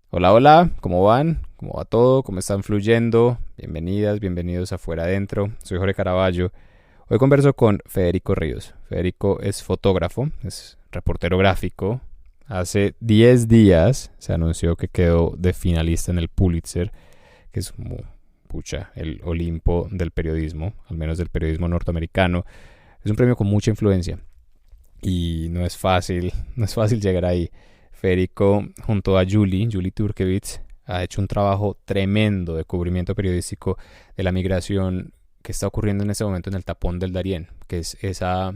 Hola, hola, ¿cómo van? ¿Cómo va todo? ¿Cómo están fluyendo? Bienvenidas, bienvenidos a Fuera Adentro. Soy Jorge Caraballo. Hoy converso con Federico Ríos. Federico es fotógrafo, es reportero gráfico. Hace 10 días se anunció que quedó de finalista en el Pulitzer, que es como, pucha, el Olimpo del periodismo, al menos del periodismo norteamericano. Es un premio con mucha influencia y no es fácil llegar ahí. Federico, junto a Julie Turkevich, ha hecho un trabajo tremendo de cubrimiento periodístico de la migración que está ocurriendo en este momento en el tapón del Darién, que es esa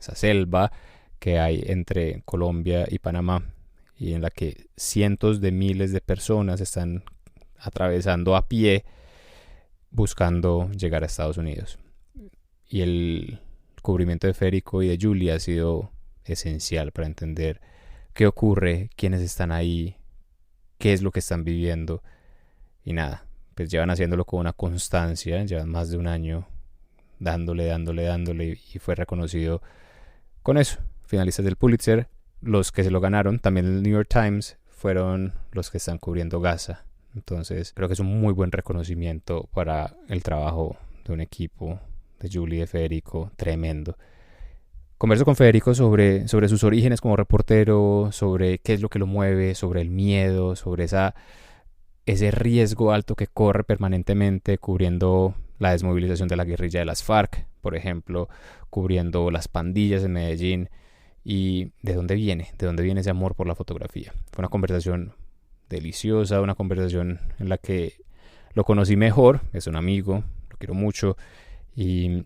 selva que hay entre Colombia y Panamá y en la que cientos de miles de personas están atravesando a pie buscando llegar a Estados Unidos. Y el cubrimiento de Federico y de Julie ha sido esencial para entender qué ocurre, quiénes están ahí, qué es lo que están viviendo y nada. Pues llevan haciéndolo con una constancia, llevan más de un año dándole y fue reconocido con eso. Finalistas del Pulitzer, los que se lo ganaron, también el New York Times, fueron los que están cubriendo Gaza. Entonces creo que es un muy buen reconocimiento para el trabajo de un equipo de Julie y de Federico, tremendo. Converso con Federico sobre sus orígenes como reportero, sobre qué es lo que lo mueve, sobre el miedo, sobre ese riesgo alto que corre permanentemente cubriendo la desmovilización de la guerrilla de las FARC, por ejemplo, cubriendo las pandillas en Medellín y de dónde viene ese amor por la fotografía. Fue una conversación deliciosa, una conversación en la que lo conocí mejor, es un amigo, lo quiero mucho y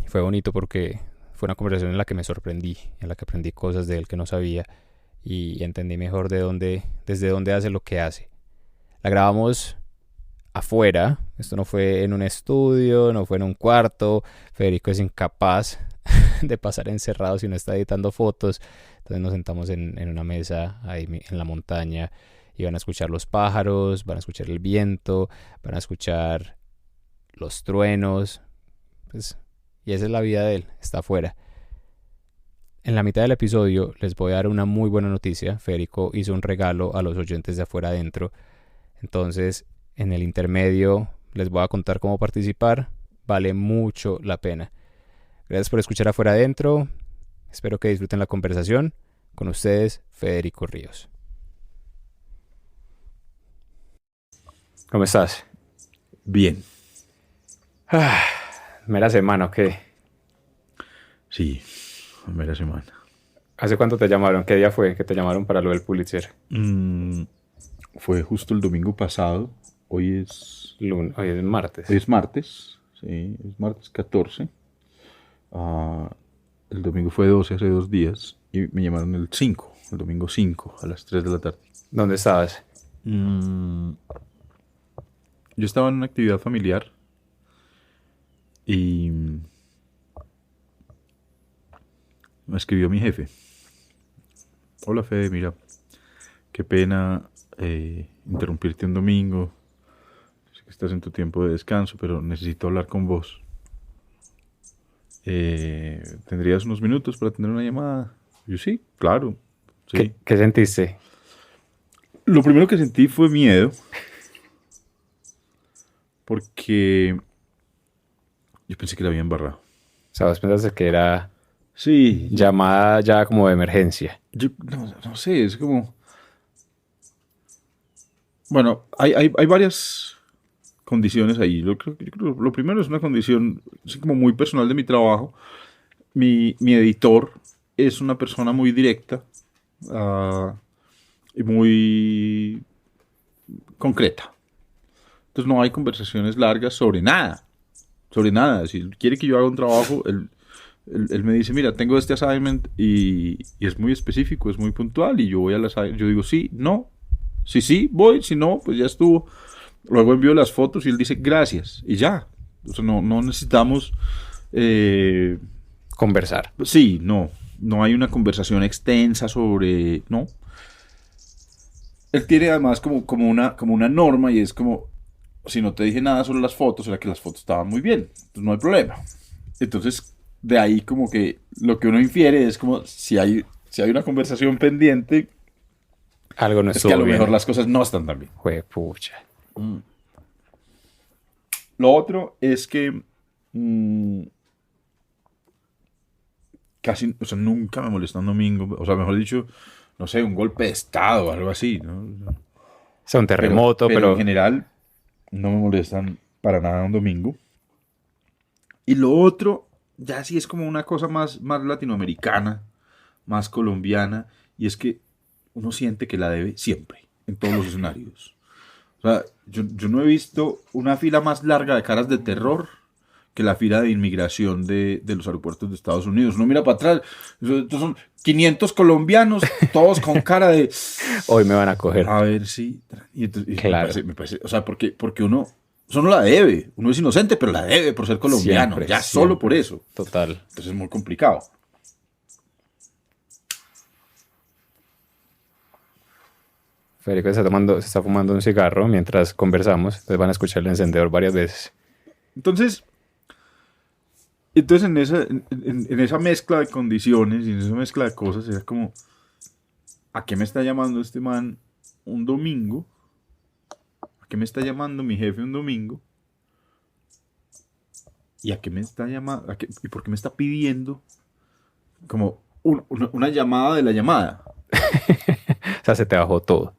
fue bonito porque fue una conversación en la que me sorprendí, en la que aprendí cosas de él que no sabía y entendí mejor desde dónde hace lo que hace. La grabamos afuera, esto no fue en un estudio, no fue en un cuarto, Federico es incapaz de pasar encerrado si no está editando fotos, entonces nos sentamos en una mesa ahí en la montaña y van a escuchar los pájaros, van a escuchar el viento, van a escuchar los truenos, pues, y esa es la vida de él, está afuera. En la mitad del episodio les voy a dar una muy buena noticia. Federico hizo un regalo a los oyentes de afuera adentro. Entonces, en el intermedio les voy a contar cómo participar. Vale mucho la pena. Gracias por escuchar afuera adentro. Espero que disfruten la conversación. Con ustedes, Federico Ríos. ¿Cómo estás? Bien, Ah, mera semana, ¿ok? sí, primera semana. ¿Hace cuánto te llamaron? ¿Qué día fue que te llamaron para lo del Pulitzer? Mm, Fue justo el domingo pasado. Hoy es, Hoy es hoy martes. es martes, sí, es martes 14. Ah, el domingo fue 12 hace 2 días y me llamaron el 5, el domingo 5 a las 3 de la tarde. ¿Dónde estabas? Mm, yo estaba en una actividad familiar y me escribió mi jefe. Hola Fede, mira, qué pena interrumpirte un domingo. Sé que estás en tu tiempo de descanso, pero necesito hablar con vos. ¿Tendrías unos minutos para tener una llamada? Yo sí, claro, sí. ¿Qué sentiste? Lo primero que sentí fue miedo, porque yo pensé que la había embarrado. O sea, vos pensaste que era Sí, llamada ya como de emergencia. yo no sé, es como... Bueno, hay varias condiciones ahí. Yo creo lo primero es una condición así como muy personal de mi trabajo. Mi editor es una persona muy directa, ah, y muy concreta. Entonces no hay conversaciones largas sobre nada. Sobre nada. Si él quiere que yo haga un trabajo, él me dice, mira, tengo este assignment y es muy específico, es muy puntual y yo voy al assignment. Yo digo, sí, no. Si sí, voy. Si no, pues ya estuvo. Luego envío las fotos y él dice, gracias. Y ya. O sea, no necesitamos... eh, Conversar. sí, no. No hay una conversación extensa sobre... No. Él tiene además como una norma y es como, si no te dije nada sobre las fotos, era que las fotos estaban muy bien, entonces no hay problema. Entonces, de ahí como que lo que uno infiere es como si hay una conversación pendiente, Algo no es estuvo que a lo bien. mejor las cosas no están tan bien. Juepucha. Lo otro es que casi, o sea, nunca me molesta un domingo. O sea, mejor dicho, no sé, un golpe de estado o algo así, ¿no? O sea, un terremoto, Pero en pero general no me molestan para nada un domingo. Y lo otro, ya sí es como una cosa más latinoamericana, más colombiana, y es que uno siente que la debe siempre, en todos los escenarios. O sea, yo no he visto una fila más larga de caras de terror que la fila de inmigración de los aeropuertos de Estados Unidos. Uno mira para atrás, estos son 500 colombianos, todos con cara de... hoy me van a coger. A ver si... Y Claro. me parece, o sea, porque uno no la debe. Uno es inocente, pero la debe por ser colombiano. Siempre, Ya solo siempre. por eso. Total. Entonces es muy complicado. Federico se está fumando un cigarro mientras conversamos. Entonces van a escuchar el encendedor varias veces. Entonces en esa mezcla de condiciones y en esa mezcla de cosas, era como, ¿a qué me está llamando este man un domingo? ¿A qué me está llamando mi jefe un domingo? ¿Y a qué me está llamando? ¿Y por qué me está pidiendo como una llamada de la llamada? O sea, se te bajó todo.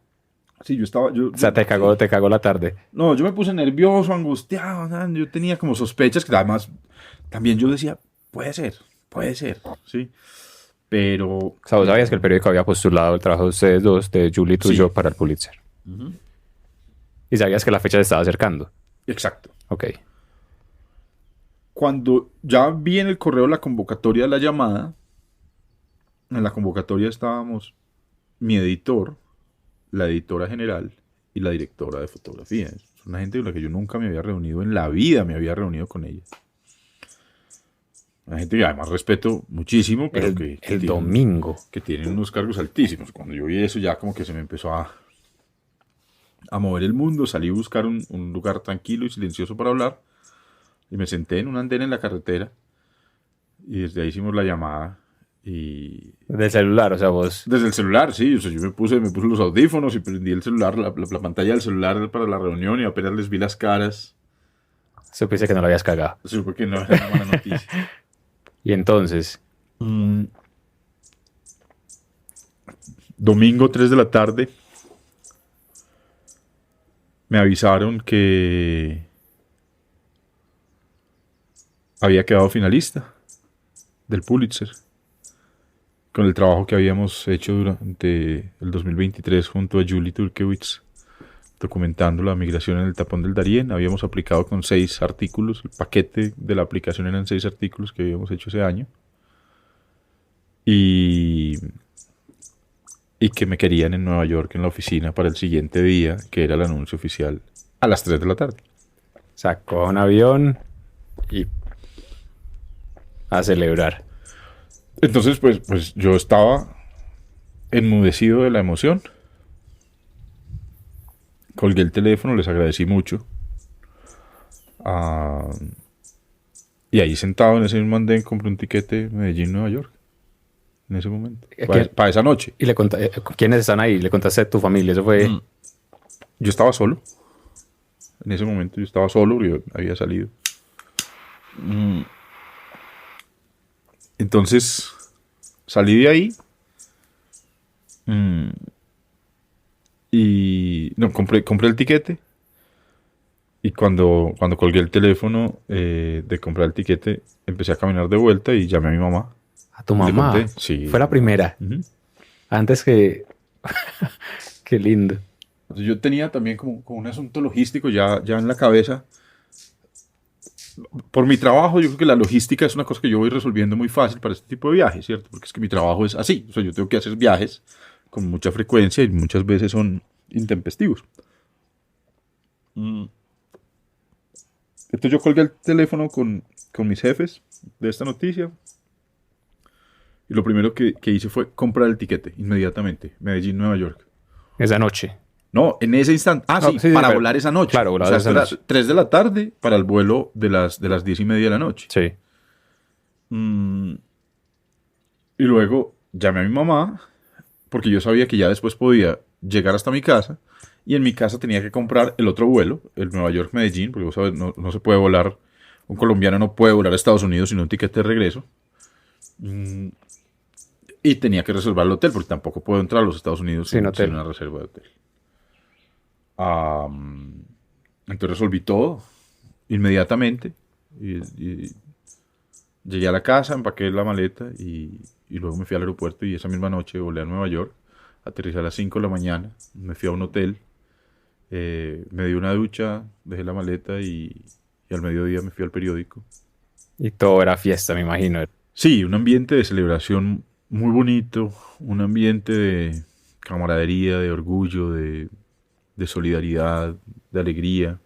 Sí, yo estaba... O sea, te cagó la tarde. No, yo me puse nervioso, angustiado, ¿no? Yo tenía como sospechas que además también yo decía, puede ser, ¿sí? Pero... O sea, vos sabías que el periódico había postulado el trabajo de ustedes dos, de Julie y tuyo, Sí. para el Pulitzer. Y sabías que la fecha se estaba acercando. Exacto. Ok. Cuando ya vi en el correo la convocatoria de la llamada, en la convocatoria estábamos mi editor, la editora general y la directora de fotografía. Es una gente con la que yo nunca me había reunido en la vida, me había reunido con ella. Una gente que además respeto muchísimo, pero que El tienen- domingo. que tienen unos cargos altísimos. Cuando yo vi eso ya como que se me empezó a mover el mundo, salí a buscar un lugar tranquilo y silencioso para hablar y me senté en una andén en la carretera y desde ahí hicimos la llamada y Del celular, o sea, vos... desde el celular, sí, o sea, yo me puse los audífonos y prendí el celular, la pantalla del celular para la reunión y apenas les vi las caras, Supiste que no lo habías cagado. supe que no era una mala noticia. Y entonces... Domingo 3 de la tarde me avisaron que había quedado finalista del Pulitzer con el trabajo que habíamos hecho durante el 2023 junto a Julie Turkewitz documentando la migración en el tapón del Darién. Habíamos aplicado con 6 artículos, el paquete de la aplicación eran 6 artículos que habíamos hecho ese año y que me querían en Nueva York en la oficina para el siguiente día, que era el anuncio oficial a las 3 de la tarde. Sacó un avión y... a celebrar. Entonces, pues yo estaba enmudecido de la emoción. Colgué el teléfono, les agradecí mucho. Y ahí sentado en ese mismo andén compré un tiquete Medellín-Nueva York. En ese momento. Para esa noche. Y ¿quiénes están ahí? Le contaste a tu familia. Eso fue... Yo estaba solo. En ese momento yo estaba solo porque yo había salido. Entonces salí de ahí. Y no, compré el tiquete. Y cuando colgué el teléfono de comprar el tiquete, empecé a caminar de vuelta y llamé a mi mamá. ¿A tu Le mamá? conté, sí. Fue la primera. Ujú. Antes que... Qué lindo. Entonces yo tenía también como un asunto logístico ya en la cabeza. Por mi trabajo, yo creo que la logística es una cosa que yo voy resolviendo muy fácil para este tipo de viajes, ¿cierto? Porque es que mi trabajo es así. O sea, yo tengo que hacer viajes con mucha frecuencia y muchas veces son intempestivos. Entonces yo colgué el teléfono con mis jefes de esta noticia. Y lo primero que hice fue comprar el tiquete inmediatamente. Medellín, Nueva York. Esa noche. No, en ese instante. Sí, para pero- volar esa noche. claro, volar esa esto era noche. 3 de la tarde para el vuelo de las 10:30 de la noche. Sí. Y luego llamé a mi mamá, porque yo sabía que ya después podía llegar hasta mi casa. Y en mi casa tenía que comprar el otro vuelo, el Nueva York-Medellín, porque vos sabes, no se puede volar, un colombiano no puede volar a Estados Unidos sin un ticket de regreso. Y tenía que reservar el hotel, porque tampoco puedo entrar a los Estados Unidos Sin sin hotel. una reserva de hotel. Entonces resolví todo inmediatamente. Y llegué a la casa, empaqué la maleta y luego me fui al aeropuerto y esa misma noche volé a Nueva York. Aterricé a las 5 de la mañana, me fui a un hotel, me di una ducha, dejé la maleta y al mediodía me fui al periódico. Y todo era fiesta, me imagino. Sí, un ambiente de celebración muy bonito, un ambiente de camaradería, de orgullo, de solidaridad, de alegría.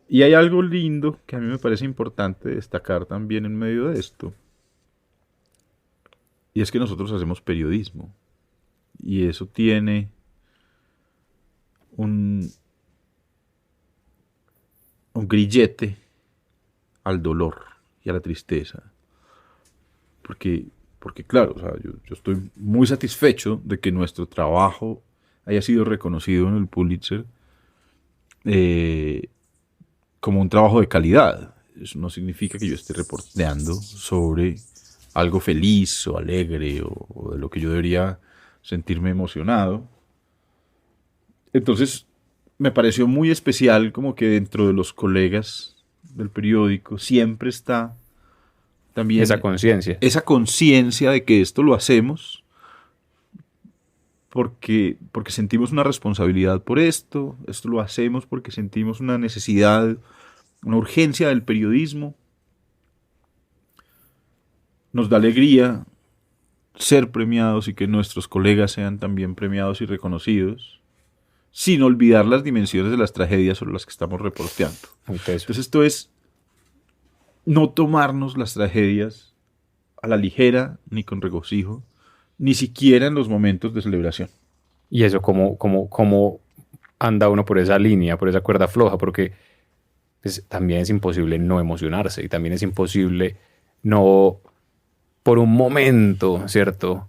Y hay algo lindo que a mí me parece importante destacar también en medio de esto. Y es que nosotros hacemos periodismo. Y eso tiene un, un grillete al dolor y a la tristeza. Porque claro, o sea, yo estoy muy satisfecho de que nuestro trabajo haya sido reconocido en el Pulitzer eh, como un trabajo de calidad. Eso no significa que yo esté reporteando sobre algo feliz o alegre o de lo que yo debería sentirme emocionado. Entonces, me pareció muy especial como que dentro de los colegas del periódico siempre está Esa también conciencia. esa conciencia de que esto lo hacemos porque sentimos una responsabilidad por esto lo hacemos porque sentimos una necesidad, una urgencia del periodismo. Nos da alegría ser premiados y que nuestros colegas sean también premiados y reconocidos, sin olvidar las dimensiones de las tragedias sobre las que estamos reporteando. Entonces, Entonces esto es no tomarnos las tragedias a la ligera, ni con regocijo, ni siquiera en los momentos de celebración. y eso cómo anda uno por esa línea, por esa cuerda floja, porque pues, también es imposible no emocionarse y también es imposible no, por un momento, ¿cierto?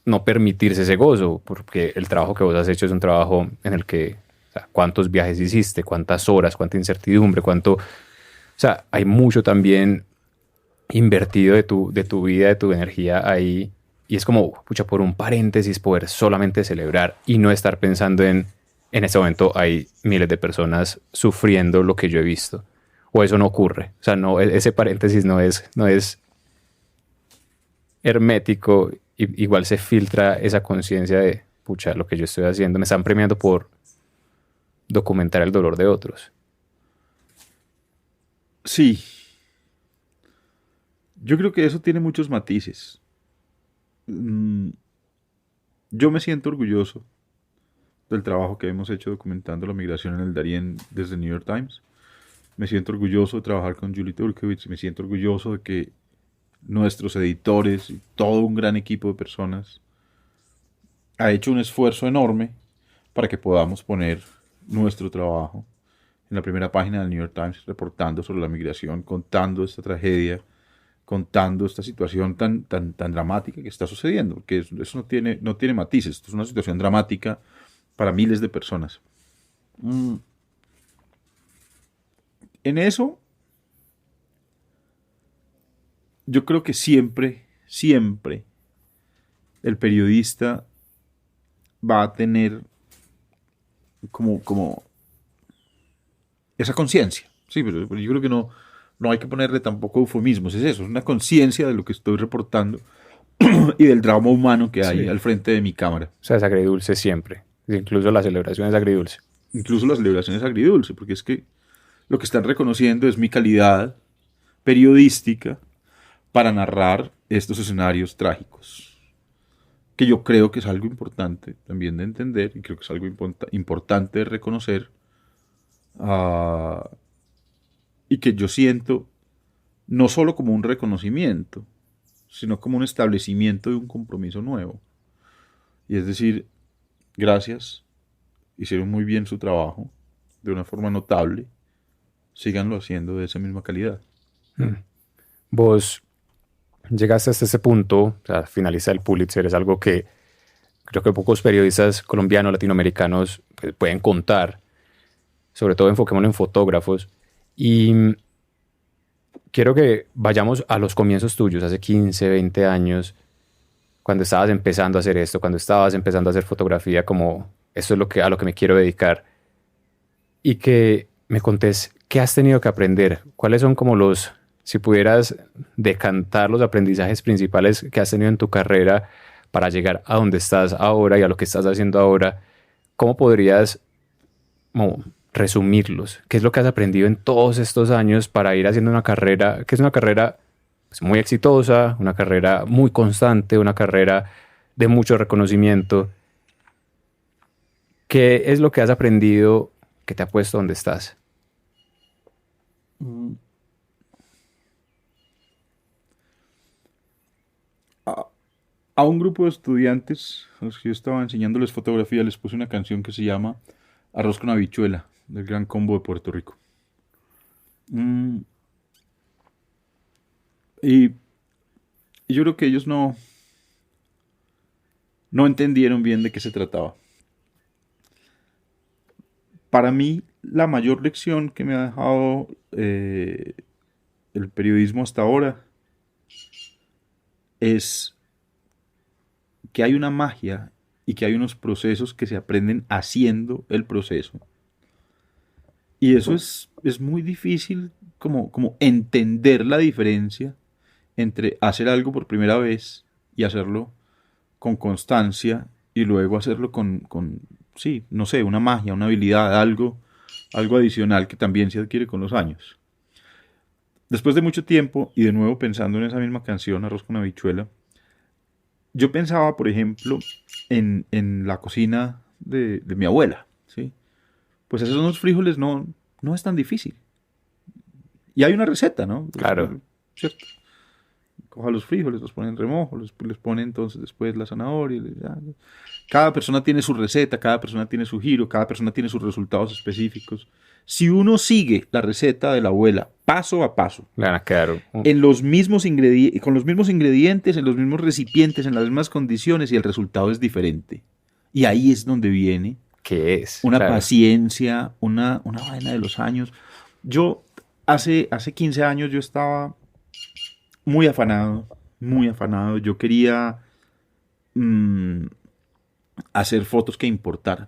No permitirse ese gozo, porque el trabajo que vos has hecho es un trabajo en el que, o sea, cuántos viajes hiciste, cuántas horas, cuánta incertidumbre, cuánto, o sea, hay mucho también invertido de tu vida, de tu energía ahí. Y es como, pucha, por un paréntesis, poder solamente celebrar y no estar pensando en este momento hay miles de personas sufriendo lo que yo he visto. O eso no ocurre. O sea, no, ese paréntesis no es hermético. Igual se filtra esa conciencia de, pucha, lo que yo estoy haciendo. Me están premiando por documentar el dolor de otros. Sí, yo creo que eso tiene muchos matices. Mm, Yo me siento orgulloso del trabajo que hemos hecho documentando la migración en el Darién desde el New York Times. Me siento orgulloso de trabajar con Julie Turkowitz. Me siento orgulloso de que nuestros editores y todo un gran equipo de personas ha hecho un esfuerzo enorme para que podamos poner nuestro trabajo en la primera página del New York Times, reportando sobre la migración, contando esta tragedia, contando esta situación tan dramática que está sucediendo, porque eso no tiene matices, esto es una situación dramática para miles de personas. En eso, yo creo que siempre el periodista va a tener como esa conciencia. Sí, pero yo creo que no hay que ponerle tampoco eufemismos, es eso, es una conciencia de lo que estoy reportando y del drama humano que hay Sí. al frente de mi cámara. O sea, es agridulce siempre. Incluso la celebración es agridulce. Incluso la celebración es agridulce, porque es que lo que están reconociendo es mi calidad periodística para narrar estos escenarios trágicos, que yo creo que es algo importante también de entender y creo que es algo importante de reconocer, ah, y que yo siento no solo como un reconocimiento, sino como un establecimiento de un compromiso nuevo. Y es decir, gracias, hicieron muy bien su trabajo, de una forma notable, síganlo haciendo de esa misma calidad. Mm. Vos llegaste hasta ese punto, o sea, finaliza el Pulitzer, es algo que creo que pocos periodistas colombianos, latinoamericanos pues, pueden contar, sobre todo enfoquémonos en fotógrafos. Y quiero que vayamos a los comienzos tuyos, hace 15, 20 años, cuando estabas empezando a hacer esto, cuando estabas empezando a hacer fotografía, como esto es a lo que me quiero dedicar, y que me contés qué has tenido que aprender, cuáles son como si pudieras decantar los aprendizajes principales que has tenido en tu carrera para llegar a donde estás ahora y a lo que estás haciendo ahora, ¿cómo podrías como, resumirlos? ¿Qué es lo que has aprendido en todos estos años para ir haciendo una carrera, que es una carrera pues, muy exitosa, una carrera muy constante, una carrera de mucho reconocimiento? ¿Qué es lo que has aprendido que te ha puesto donde estás? A, a un grupo de estudiantes a los que yo estaba enseñándoles fotografía les puse una canción que se llama Arroz con habichuela, del Gran Combo de Puerto Rico. Mm, y, y yo creo que ellos no entendieron bien de qué se trataba. Para mí, la mayor lección que me ha dejado el periodismo hasta ahora es que hay una magia y que hay unos procesos que se aprenden haciendo el proceso. Y eso es muy difícil como entender la diferencia entre hacer algo por primera vez y hacerlo con constancia y luego hacerlo sí, no sé, una magia, una habilidad, algo adicional que también se adquiere con los años. Después de mucho tiempo, y de nuevo pensando en esa misma canción, Arroz con habichuela, yo pensaba, por ejemplo, en la cocina de mi abuela, ¿sí? Pues hacer unos frijoles no es tan difícil. Y hay una receta, ¿no? Claro, ¿Cierto? Coja los frijoles, los pone en remojo, les pone entonces después la zanahoria. Cada persona tiene su receta, cada persona tiene su giro, cada persona tiene sus resultados específicos. Si uno sigue la receta de la abuela paso a paso, le van a quedar en los mismos con los mismos ingredientes, en los mismos recipientes, en las mismas condiciones, y el resultado es diferente. Y ahí es donde viene ¿qué es? una Claro. paciencia, una vaina de los años. Yo, hace 15 años, yo estaba muy afanado, muy afanado. Yo quería mm, hacer fotos que importaran.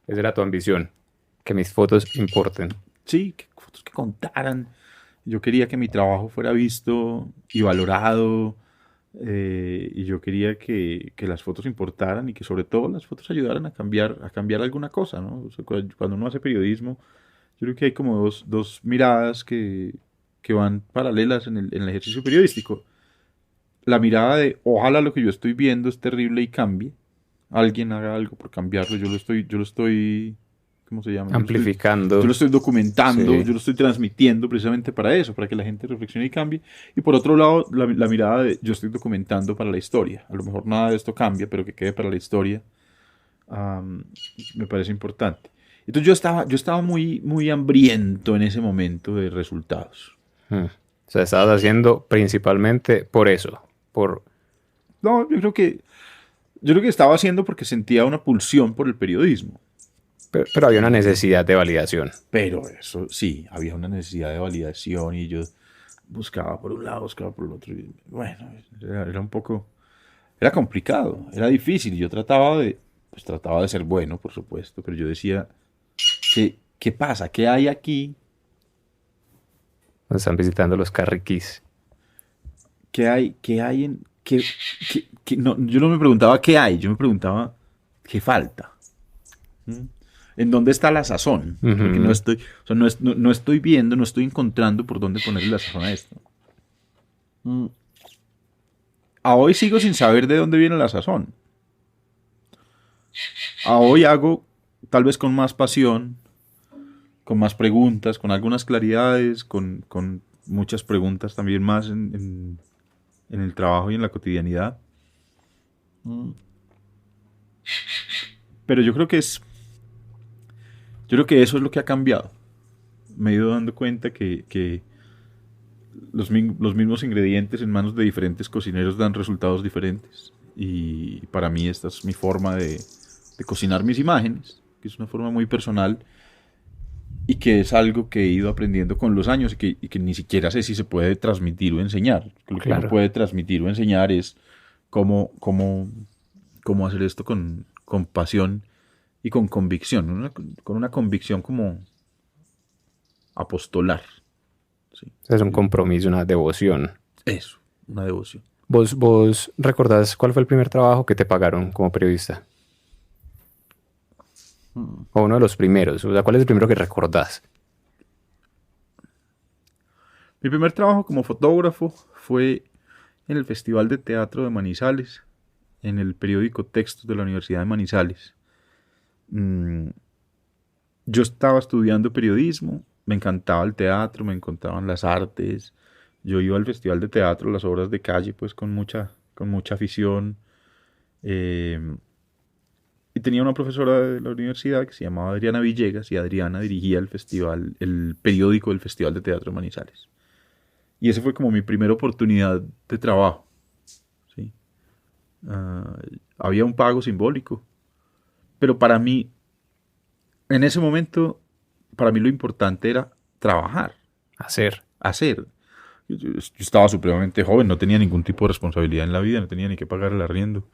Esa era tu ambición, que mis fotos importen. Sí, fotos que contaran. Yo quería que mi trabajo fuera visto y valorado. Y yo quería que las fotos importaran y que sobre todo las fotos ayudaran a cambiar alguna cosa, ¿no? O sea, cuando uno hace periodismo, yo creo que hay como dos miradas que van paralelas en el ejercicio periodístico. La mirada de ojalá lo que yo estoy viendo es terrible y cambie. Alguien haga algo por cambiarlo. Yo lo estoy, ¿cómo se llama? Yo Amplificando. lo estoy documentando, Sí. yo lo estoy transmitiendo precisamente para eso, para que la gente reflexione y cambie. Y por otro lado, la mirada de yo estoy documentando para la historia. A lo mejor nada de esto cambia, pero que quede para la historia, um, me parece importante. Entonces yo estaba muy hambriento en ese momento de resultados. O sea, estabas haciendo principalmente por eso, por... No, yo creo que estaba haciendo porque sentía una pulsión por el periodismo. Pero había una necesidad de validación. Pero eso sí, había una necesidad de validación y yo buscaba por un lado, buscaba por el otro. Y bueno, era un poco, era complicado, era difícil. Y yo trataba de ser bueno, por supuesto, pero yo decía, ¿qué pasa? ¿Qué hay aquí? Nos están visitando los carriquis. ¿Qué hay en, no, yo no me preguntaba qué hay, yo me preguntaba qué falta. ¿Mm? ¿En dónde está la sazón? Porque no Ujú. estoy, o sea, no estoy viendo, no estoy encontrando por dónde ponerle la sazón a esto. Mm. A hoy sigo sin saber de dónde viene la sazón. A hoy hago, tal vez con más pasión, con más preguntas, con algunas claridades, con muchas preguntas también más en el trabajo y en la cotidianidad. Mm. Pero yo creo que eso es lo que ha cambiado. Me he ido dando cuenta que los mismos ingredientes en manos de diferentes cocineros dan resultados diferentes. Y para mí esta es mi forma de cocinar mis imágenes, que es una forma muy personal y que es algo que he ido aprendiendo con los años y que ni siquiera sé si se puede transmitir o enseñar. Lo que uno puede transmitir o enseñar es cómo hacer esto con pasión y con convicción, con una convicción como apostolar. ¿Sí? Es un compromiso, una devoción. Eso, una devoción. ¿Vos recordás cuál fue el primer trabajo que te pagaron como periodista? O uno de los primeros. O sea, ¿cuál es el primero que recordás? Mi primer trabajo como fotógrafo fue en el Festival de Teatro de Manizales, en el periódico Textos de la Universidad de Manizales. Yo estaba estudiando periodismo, me encantaba el teatro, me encantaban las artes. Yo iba al Festival de Teatro, las obras de calle, pues con mucha afición. Y tenía una profesora de la universidad que se llamaba Adriana Villegas, y Adriana dirigía el periódico del Festival de Teatro de Manizales. Y esa fue como mi primera oportunidad de trabajo. ¿Sí? Había un pago simbólico. Pero para mí, en ese momento, para mí lo importante era trabajar. Hacer. Yo estaba supremamente joven, no tenía ningún tipo de responsabilidad en la vida, no tenía ni que pagar el arriendo,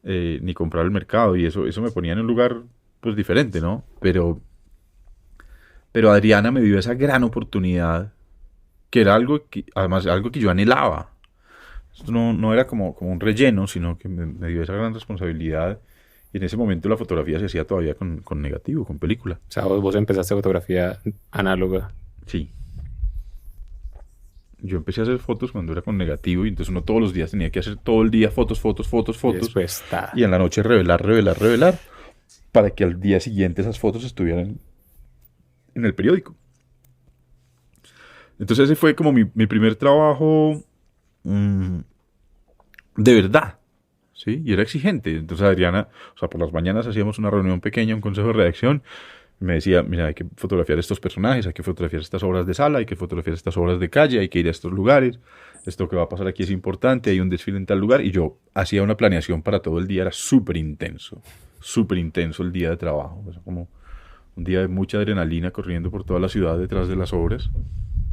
ni comprar el mercado, y eso me ponía en un lugar pues diferente, ¿no? Pero Adriana me dio esa gran oportunidad, que era además algo que yo anhelaba. Esto no era como un relleno, sino que me dio esa gran responsabilidad. Y en ese momento la fotografía se hacía todavía con negativo, con película. O sea, vos empezaste fotografía análoga. Sí. Yo empecé a hacer fotos cuando era con negativo, y entonces uno todos los días tenía que hacer todo el día fotos. Y después y en la noche revelar, para que al día siguiente esas fotos estuvieran en el periódico. Entonces ese fue como mi primer trabajo de verdad, ¿sí? Y era exigente. Entonces Adriana, o sea, por las mañanas hacíamos una reunión pequeña, un consejo de redacción. Me decía, mira, hay que fotografiar estos personajes, hay que fotografiar estas obras de sala, hay que fotografiar estas obras de calle, hay que ir a estos lugares, esto que va a pasar aquí es importante, hay un desfile en tal lugar, y yo hacía una planeación para todo el día, era súper intenso el día de trabajo, o sea, como un día de mucha adrenalina corriendo por toda la ciudad detrás de las obras.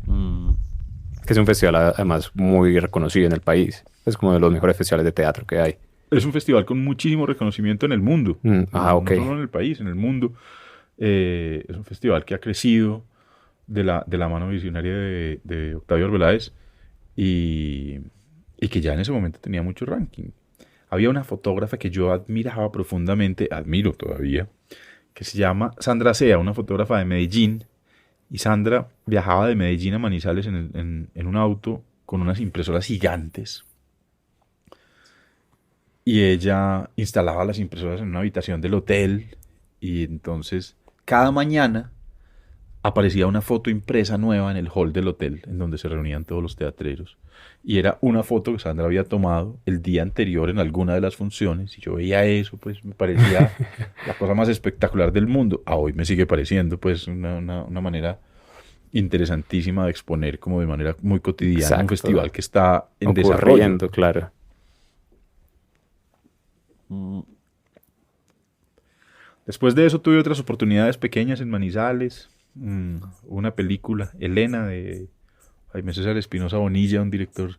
Que es un festival además muy reconocido en el país. Es como de los mejores festivales de teatro que hay. Es un festival con muchísimo reconocimiento en el mundo. Ok. No solo en el país, en el mundo. Es un festival que ha crecido de la mano visionaria de Octavio Arbeláez, y que ya en ese momento tenía mucho ranking. Había una fotógrafa que yo admiraba profundamente, admiro todavía, que se llama Sandra Sea, una fotógrafa de Medellín. Y Sandra viajaba de Medellín a Manizales en un auto con unas impresoras gigantes. Y ella instalaba las impresoras en una habitación del hotel, y entonces cada mañana aparecía una foto impresa nueva en el hall del hotel en donde se reunían todos los teatreros. Y era una foto que Sandra había tomado el día anterior en alguna de las funciones, y yo veía eso, pues me parecía la cosa más espectacular del mundo. A hoy me sigue pareciendo pues una manera interesantísima de exponer como de manera muy cotidiana. Exacto. Un festival que está en desarrollo. Claro. Después de eso tuve otras oportunidades pequeñas en Manizales. Una película, Elena, de Jaime César Espinosa Bonilla, un director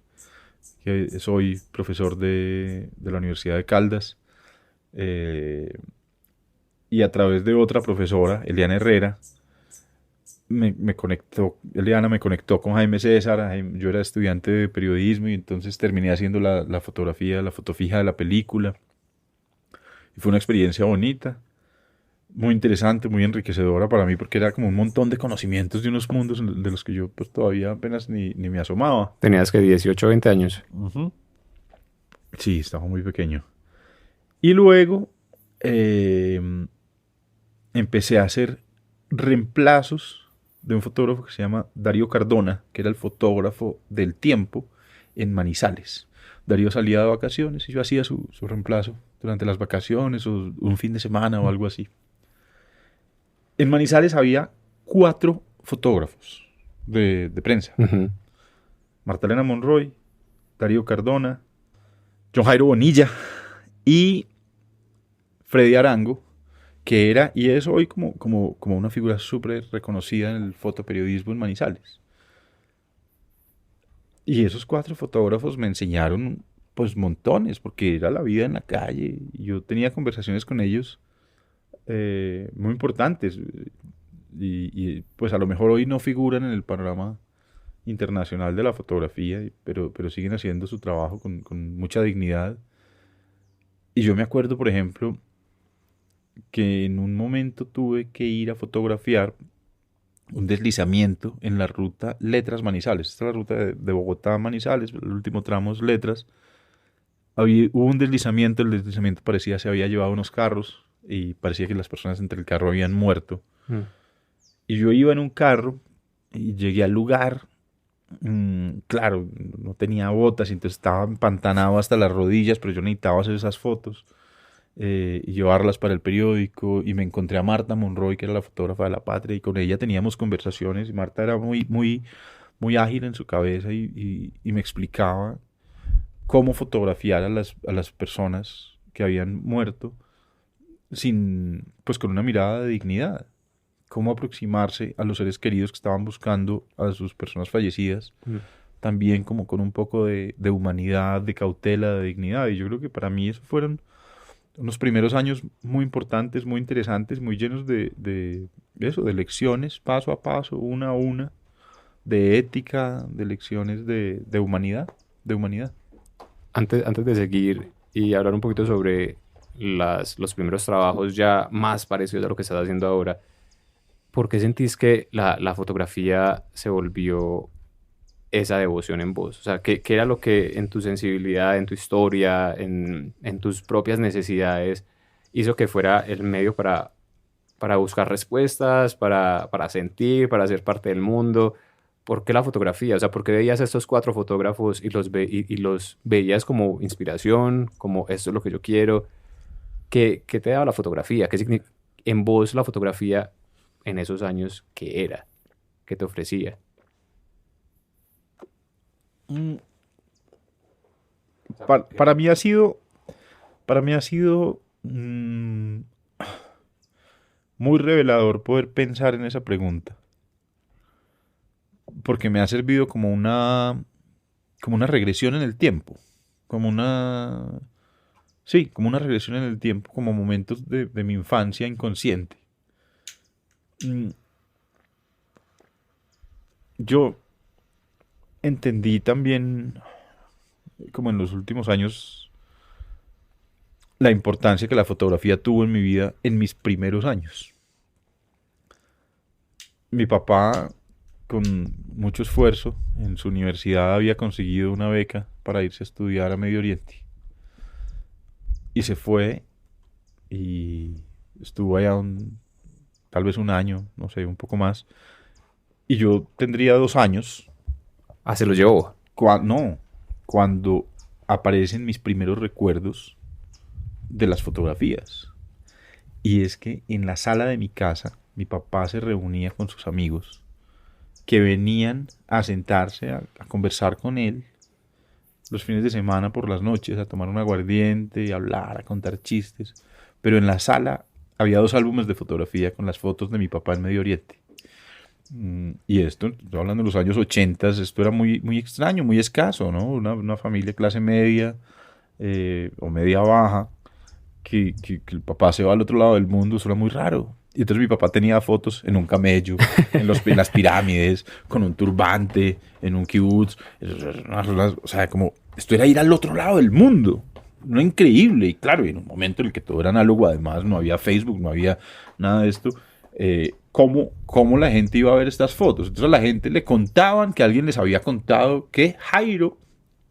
que soy profesor de la Universidad de Caldas. Y a través de otra profesora, Eliana Herrera, Eliana me conectó con Jaime César. Yo era estudiante de periodismo, y entonces terminé haciendo la fotografía, la foto fija de la película. Y fue una experiencia bonita, muy interesante, muy enriquecedora para mí, porque era como un montón de conocimientos de unos mundos de los que yo pues todavía apenas ni me asomaba. ¿Tenías que 18 o 20 años? Uh-huh. Sí, estaba muy pequeño. Y luego empecé a hacer reemplazos de un fotógrafo que se llama Darío Cardona, que era el fotógrafo del Tiempo en Manizales. Darío salía de vacaciones y yo hacía su reemplazo durante las vacaciones o un fin de semana o algo así. En Manizales había 4 fotógrafos de prensa. Uh-huh. Marta Elena Monroy, Darío Cardona, John Jairo Bonilla y Freddy Arango, que era y es hoy como una figura súper reconocida en el fotoperiodismo en Manizales. Y esos 4 fotógrafos me enseñaron pues montones, porque era la vida en la calle. Y yo tenía conversaciones con ellos muy importantes. Pues a lo mejor hoy no figuran en el panorama internacional de la fotografía, pero siguen haciendo su trabajo con mucha dignidad. Y yo me acuerdo, por ejemplo, que en un momento tuve que ir a fotografiar un deslizamiento en la ruta Letras Manizales. Esta es la ruta de Bogotá a Manizales, el último tramo es Letras. Hubo un deslizamiento, el deslizamiento parecía se había llevado unos carros y parecía que las personas entre el carro habían muerto. Y yo iba en un carro y llegué al lugar. Claro, no tenía botas, entonces estaba empantanado hasta las rodillas, pero yo necesitaba hacer esas fotos y llevarlas para el periódico. Y me encontré a Marta Monroy, que era la fotógrafa de La Patria, y con ella teníamos conversaciones. Y Marta era muy ágil en su cabeza y me explicaba cómo fotografiar a las personas que habían muerto pues con una mirada de dignidad. Cómo aproximarse a los seres queridos que estaban buscando a sus personas fallecidas, también como con un poco de humanidad, de cautela, de dignidad. Y yo creo que para mí esos fueron unos primeros años muy importantes, muy interesantes, muy llenos de lecciones, paso a paso, una a una, de ética, de lecciones de humanidad, Antes de seguir y hablar un poquito sobre los primeros trabajos ya más parecidos a lo que estás haciendo ahora, ¿por qué sentís que la fotografía se volvió esa devoción en vos? O sea, ¿qué era lo que en tu sensibilidad, en tu historia, en tus propias necesidades hizo que fuera el medio para buscar respuestas, para sentir, para ser parte del mundo? ¿Por qué la fotografía? O sea, ¿por qué veías a estos 4 fotógrafos y los veías como inspiración, como esto es lo que yo quiero? ¿Qué te daba la fotografía? ¿Qué significa en vos la fotografía en esos años? ¿Qué era? ¿Qué te ofrecía? Para mí ha sido muy revelador poder pensar en esa pregunta, porque me ha servido como una regresión en el tiempo, como una regresión en el tiempo, como momentos de mi infancia inconsciente. Yo entendí también, como en los últimos años, la importancia que la fotografía tuvo en mi vida en mis primeros años. Mi papá, con mucho esfuerzo, en su universidad había conseguido una beca para irse a estudiar a Medio Oriente. Y se fue y estuvo allá tal vez un año, no sé, un poco más. Y yo tendría 2 años. Se lo llevó. Cuando aparecen mis primeros recuerdos de las fotografías. Y es que en la sala de mi casa, mi papá se reunía con sus amigos que venían a sentarse a conversar con él los fines de semana por las noches, a tomar un aguardiente, a hablar, a contar chistes. Pero en la sala había 2 álbumes de fotografía con las fotos de mi papá en Medio Oriente. Y esto, estoy hablando de los años 80, esto era muy extraño, muy escaso, ¿no? Una familia clase media o media baja, que el papá se va al otro lado del mundo, eso era muy raro. Y entonces mi papá tenía fotos en un camello, en las pirámides, con un turbante, en un kibutz. O sea, como esto era ir al otro lado del mundo. No, increíble. Y claro, en un momento en el que todo era análogo, además no había Facebook, no había nada de esto. ¿Cómo la gente iba a ver estas fotos? Entonces a la gente le contaban que alguien les había contado que Jairo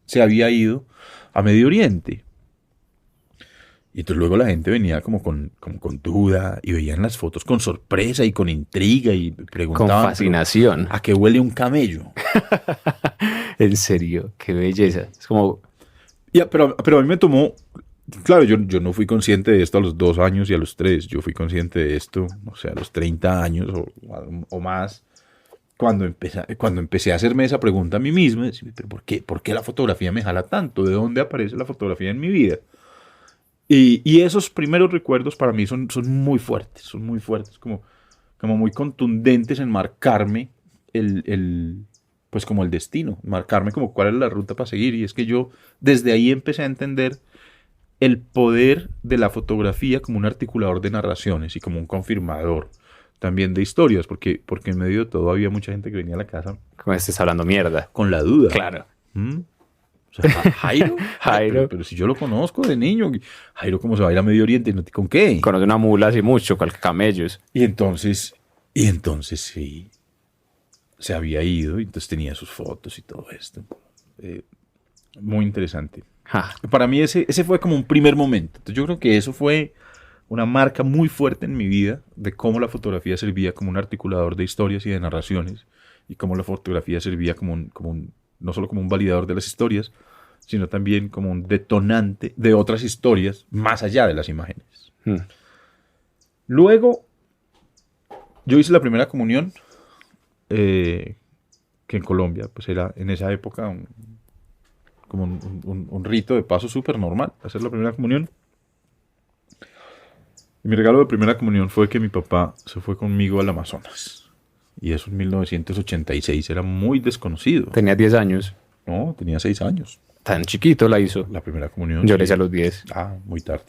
se había ido a Medio Oriente. Y entonces luego la gente venía como con duda y veían las fotos con sorpresa y con intriga y preguntaban. Con fascinación. ¿A qué huele un camello? En serio, qué belleza. Es como... Pero a mí me tomó... Claro, yo no fui consciente de esto a los 2 años y a los 3. Yo fui consciente de esto, o sea, a los 30 años o más. cuando empecé a hacerme esa pregunta a mí mismo, decía, ¿pero por qué la fotografía me jala tanto? ¿De dónde aparece la fotografía en mi vida? Y esos primeros recuerdos para mí son muy fuertes, como muy contundentes en marcarme pues como el destino, marcarme como cuál es la ruta para seguir. Y es que yo desde ahí empecé a entender el poder de la fotografía como un articulador de narraciones y como un confirmador también de historias, porque en medio de todo había mucha gente que venía a la casa Como estés hablando mierda. con la duda. Claro. ¿Mm? O sea, Jairo, Jairo. pero si yo lo conozco de niño, Jairo, ¿cómo se va a ir a Medio Oriente? ¿Con qué? Conoce una mula así mucho, con camellos. Y entonces sí, se había ido, y entonces tenía sus fotos y todo esto. Muy interesante. Ja. Para mí ese fue como un primer momento. Entonces yo creo que eso fue una marca muy fuerte en mi vida de cómo la fotografía servía como un articulador de historias y de narraciones, y cómo la fotografía servía no solo como un validador de las historias, sino también como un detonante de otras historias más allá de las imágenes. Luego, yo hice la primera comunión, que en Colombia, pues era en esa época como un rito de paso súper normal, hacer la primera comunión. Y mi regalo de primera comunión fue que mi papá se fue conmigo al Amazonas. Y eso en 1986 era muy desconocido. Tenía 10 años. No, tenía 6 años. Tan chiquito la hizo. La primera comunión. Yo le hice a los 10. Ah, muy tarde.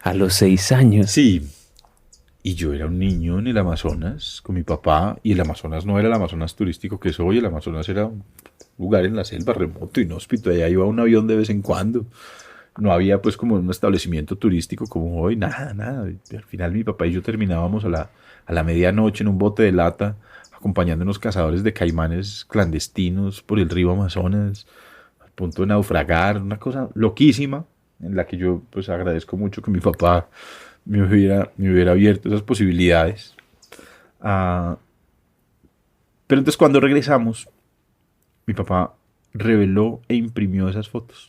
A los 6 años. Sí. Y yo era un niño en el Amazonas con mi papá. Y el Amazonas no era el Amazonas turístico que es hoy. El Amazonas era un lugar en la selva remoto, inhóspito. Allá iba un avión de vez en cuando. No había pues como un establecimiento turístico como hoy. Nada. Y al final mi papá y yo terminábamos a la medianoche en un bote de lata, acompañando a unos cazadores de caimanes clandestinos por el río Amazonas, al punto de naufragar, una cosa loquísima, en la que yo pues agradezco mucho que mi papá me hubiera abierto esas posibilidades. Pero entonces cuando regresamos, mi papá reveló e imprimió esas fotos.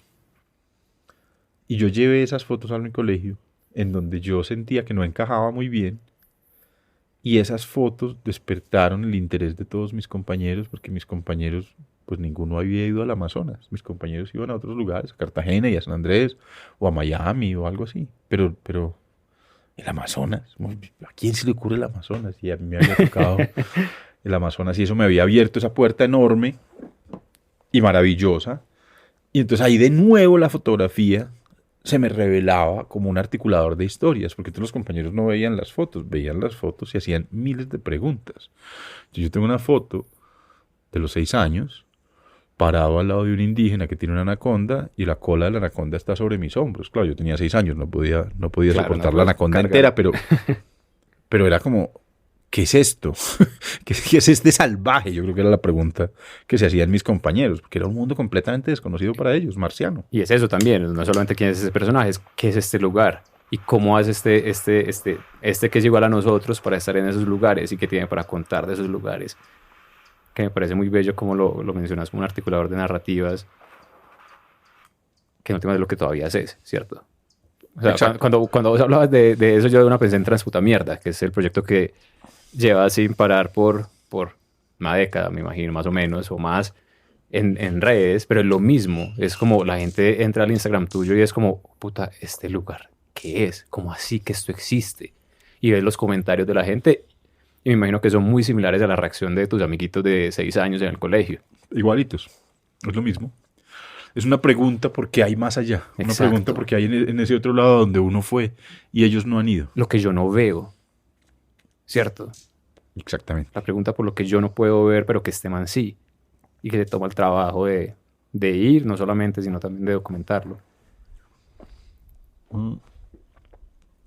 Y yo llevé esas fotos a mi colegio, en donde yo sentía que no encajaba muy bien. Y esas fotos despertaron el interés de todos mis compañeros, porque mis compañeros, pues ninguno había ido al Amazonas. Mis compañeros iban a otros lugares, a Cartagena y a San Andrés, o a Miami o algo así. Pero el Amazonas, ¿a quién se le ocurre el Amazonas? Y a mí me había tocado el Amazonas y eso me había abierto esa puerta enorme y maravillosa. Y entonces ahí de nuevo la fotografía se me revelaba como un articulador de historias, porque todos los compañeros no veían las fotos y hacían miles de preguntas. Yo tengo una foto de los 6 años, parado al lado de un indígena que tiene una anaconda, y la cola de la anaconda está sobre mis hombros. Claro, yo tenía 6 años, no podía claro, soportar la anaconda entera, pero era como, ¿qué es esto? ¿Qué es este salvaje? Yo creo que era la pregunta que se hacían mis compañeros, porque era un mundo completamente desconocido para ellos, marciano. Y es eso también, no solamente quién es ese personaje, es qué es este lugar y cómo hace este que es igual a nosotros para estar en esos lugares y qué tiene para contar de esos lugares. Que me parece muy bello como lo mencionas como un articulador de narrativas, que no te lo que todavía haces, ¿cierto? O sea, cuando vos hablabas de eso, yo de una pensé en Transputa Mierda, que es el proyecto que lleva sin parar por una década, me imagino, más o menos, o más, en redes, pero es lo mismo. Es como la gente entra al Instagram tuyo y es como, puta, este lugar, ¿qué es? ¿Cómo así que esto existe? Y ves los comentarios de la gente y me imagino que son muy similares a la reacción de tus amiguitos de 6 años en el colegio. Igualitos, es lo mismo. Es una pregunta porque hay más allá. Exacto. Una pregunta porque hay en ese otro lado donde uno fue y ellos no han ido. Lo que yo no veo. ¿Cierto? Exactamente. La pregunta por lo que yo no puedo ver, pero que este man sí. Y que se toma el trabajo de ir, no solamente, sino también de documentarlo.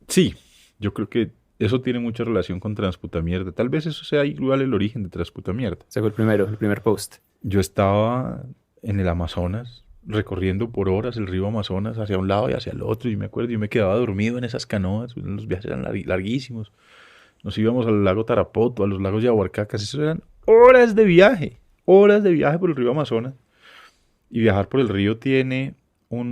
Sí, yo creo que eso tiene mucha relación con Transputa Mierda. Tal vez eso sea igual el origen de Transputa Mierda. Ese fue el primer post. Yo estaba en el Amazonas, recorriendo por horas el río Amazonas hacia un lado y hacia el otro. Y me acuerdo, yo me quedaba dormido en esas canoas. Los viajes eran larguísimos. Nos íbamos al lago Tarapoto, a los lagos Yaguarcacas. Eso eran horas de viaje por el río Amazonas. Y viajar por el río tiene o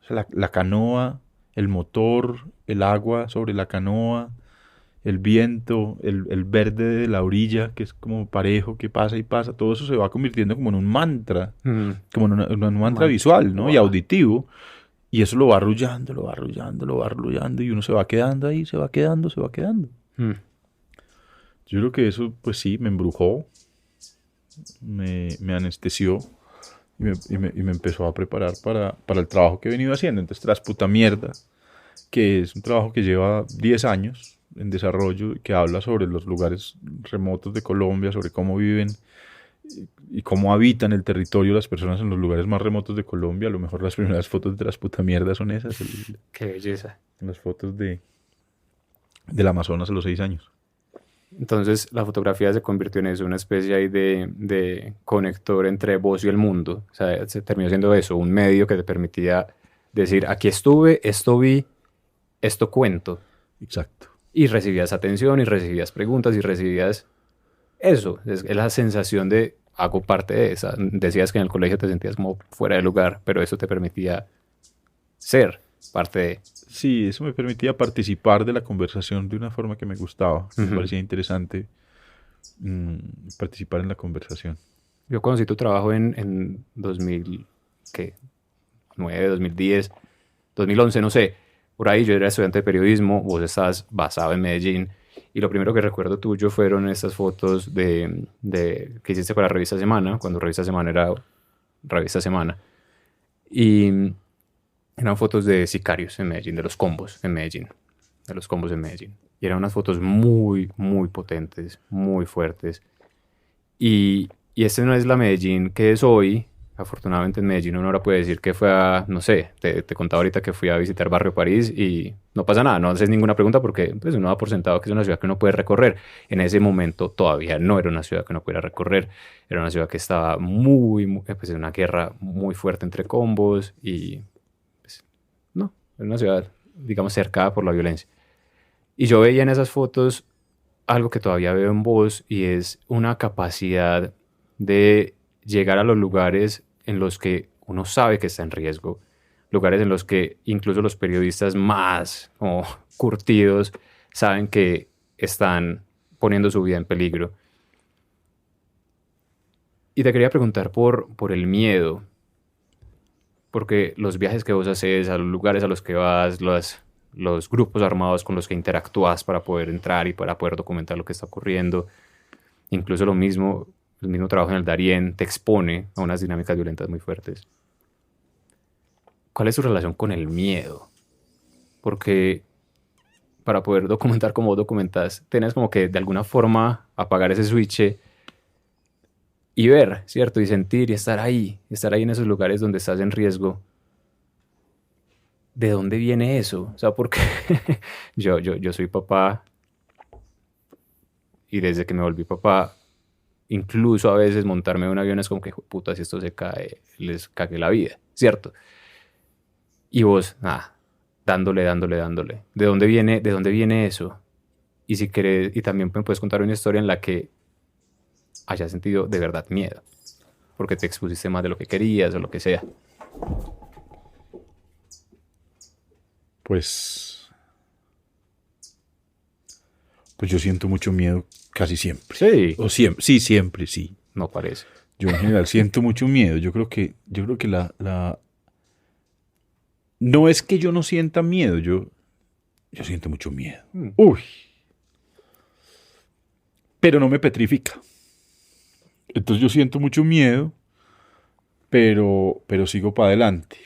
sea, la canoa, el motor, el agua sobre la canoa, el viento, el verde de la orilla, que es como parejo, que pasa y pasa, todo eso se va convirtiendo como en un mantra, como en un mantra visual, ¿no? Wow. Y auditivo. Y eso lo va arrullando, lo va arrullando, lo va arrullando, y uno se va quedando ahí, se va quedando, se va quedando. Yo creo que eso, pues sí, me embrujó, me anestesió y me empezó a preparar para el trabajo que he venido haciendo. Entonces, Tras Puta Mierda, que es un trabajo que lleva 10 años en desarrollo, que habla sobre los lugares remotos de Colombia, sobre cómo viven y cómo habitan el territorio las personas en los lugares más remotos de Colombia. A lo mejor las primeras fotos de Tras Puta Mierda son esas, Qué belleza. las fotos del Amazonas a los 6 años. Entonces la fotografía se convirtió en eso, una especie ahí de conector entre vos y el mundo. O sea, se terminó siendo eso, un medio que te permitía decir, aquí estuve, esto vi, esto cuento. Exacto. Y recibías atención, y recibías preguntas, y recibías eso. Es la sensación de, hago parte de esa. Decías que en el colegio te sentías como fuera de lugar, pero eso te permitía ser parte de... Sí, eso me permitía participar de la conversación de una forma que me gustaba. Me parecía interesante participar en la conversación. Yo conocí tu trabajo en 2009, 2010, 2011, no sé. Por ahí yo era estudiante de periodismo, vos estabas basado en Medellín. Y lo primero que recuerdo tuyo fueron estas fotos que hiciste para Revista Semana, cuando Revista Semana era Revista Semana. Y eran fotos de sicarios en Medellín, de los combos en Medellín. De los combos en Medellín. Y eran unas fotos muy, muy potentes, muy fuertes. Y esta no es la Medellín que es hoy. Afortunadamente en Medellín uno ahora puede decir que fue a, no sé, te contaba ahorita que fui a visitar Barrio París y no pasa nada, no haces ninguna pregunta porque pues, uno da por sentado que es una ciudad que uno puede recorrer. En ese momento todavía no era una ciudad que uno pudiera recorrer, era una ciudad que estaba pues en una guerra muy fuerte entre combos y pues, no, era una ciudad, digamos, cercada por la violencia. Y yo veía en esas fotos algo que todavía veo en vos y es una capacidad de llegar a los lugares en los que uno sabe que está en riesgo, lugares en los que incluso los periodistas más como curtidos saben que están poniendo su vida en peligro. Y te quería preguntar por el miedo, porque los viajes que vos haces, a los lugares a los que vas, los grupos armados con los que interactúas para poder entrar y para poder documentar lo que está ocurriendo, incluso el mismo trabajo en el Darién te expone a unas dinámicas violentas muy fuertes. ¿Cuál es tu relación con el miedo? Porque para poder documentar como vos documentás, tenés como que de alguna forma apagar ese switch y ver, ¿cierto? Y sentir y estar ahí en esos lugares donde estás en riesgo. ¿De dónde viene eso? O sea, porque yo soy papá y desde que me volví papá, incluso a veces montarme en un avión es como que, puta, si esto se cae, les cagué la vida, ¿cierto? Y vos, nada, dándole. ¿De dónde viene eso? Y si querés, y también me puedes contar una historia en la que hayas sentido de verdad miedo, porque te expusiste más de lo que querías o lo que sea. Pues yo siento mucho miedo casi siempre. Sí. O siempre, sí, siempre, sí. No parece. Yo en general siento mucho miedo. Yo creo que no es que yo no sienta miedo, yo siento mucho miedo. Uy. Pero no me petrifica. Entonces yo siento mucho miedo, pero sigo para adelante.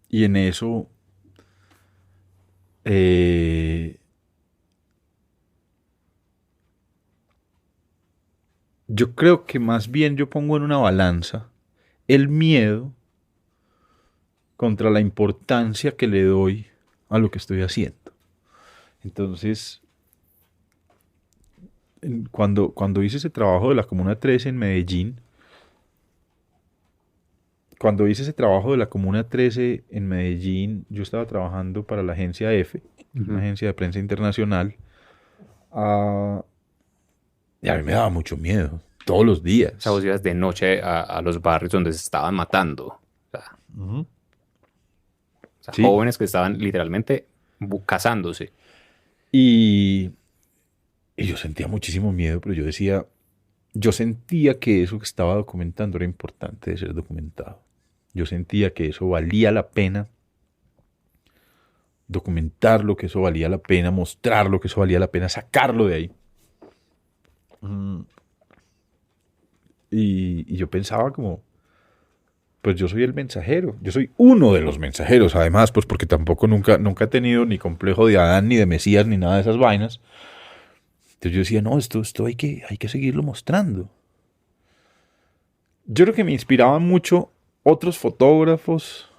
Y en eso yo creo que más bien yo pongo en una balanza el miedo contra la importancia que le doy a lo que estoy haciendo. Entonces, cuando hice ese trabajo de la Comuna 13 en Medellín, yo estaba trabajando para la agencia EFE, una agencia de prensa internacional, y a mí me daba mucho miedo, todos los días. O sea, vos ibas de noche a los barrios donde se estaban matando. O sea, Sí. jóvenes que estaban literalmente casándose. Y, y yo sentía muchísimo miedo, pero yo sentía que eso que estaba documentando era importante de ser documentado. Yo sentía que eso valía la pena documentarlo, que eso valía la pena mostrarlo, que eso valía la pena sacarlo de ahí. Y yo pensaba como, pues yo soy el mensajero, yo soy uno de los mensajeros, además, pues porque tampoco nunca he tenido ni complejo de Adán, ni de Mesías, ni nada de esas vainas. Entonces yo decía, no, esto hay que seguirlo mostrando. Yo creo que me inspiraban mucho otros fotógrafos,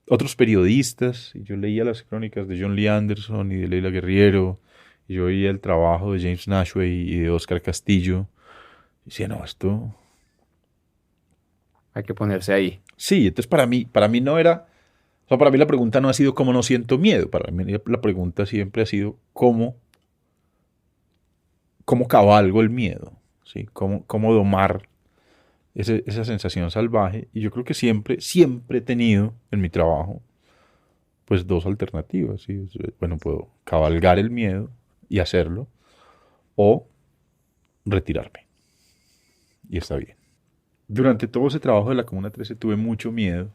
otros periodistas, y yo leía las crónicas de John Lee Anderson y de Leila Guerriero, y yo veía el trabajo de James Nashway y de Oscar Castillo, y decía, no, esto... Hay que ponerse ahí. Sí, entonces para mí no era, o sea, para mí la pregunta no ha sido cómo no siento miedo, para mí la pregunta siempre ha sido cómo cabalgo el miedo, ¿sí? Cómo domar esa sensación salvaje. Y yo creo que siempre he tenido en mi trabajo, pues dos alternativas, ¿sí? Bueno, puedo cabalgar el miedo y hacerlo, o retirarme. Y está bien. Durante todo ese trabajo de la Comuna 13 tuve mucho miedo,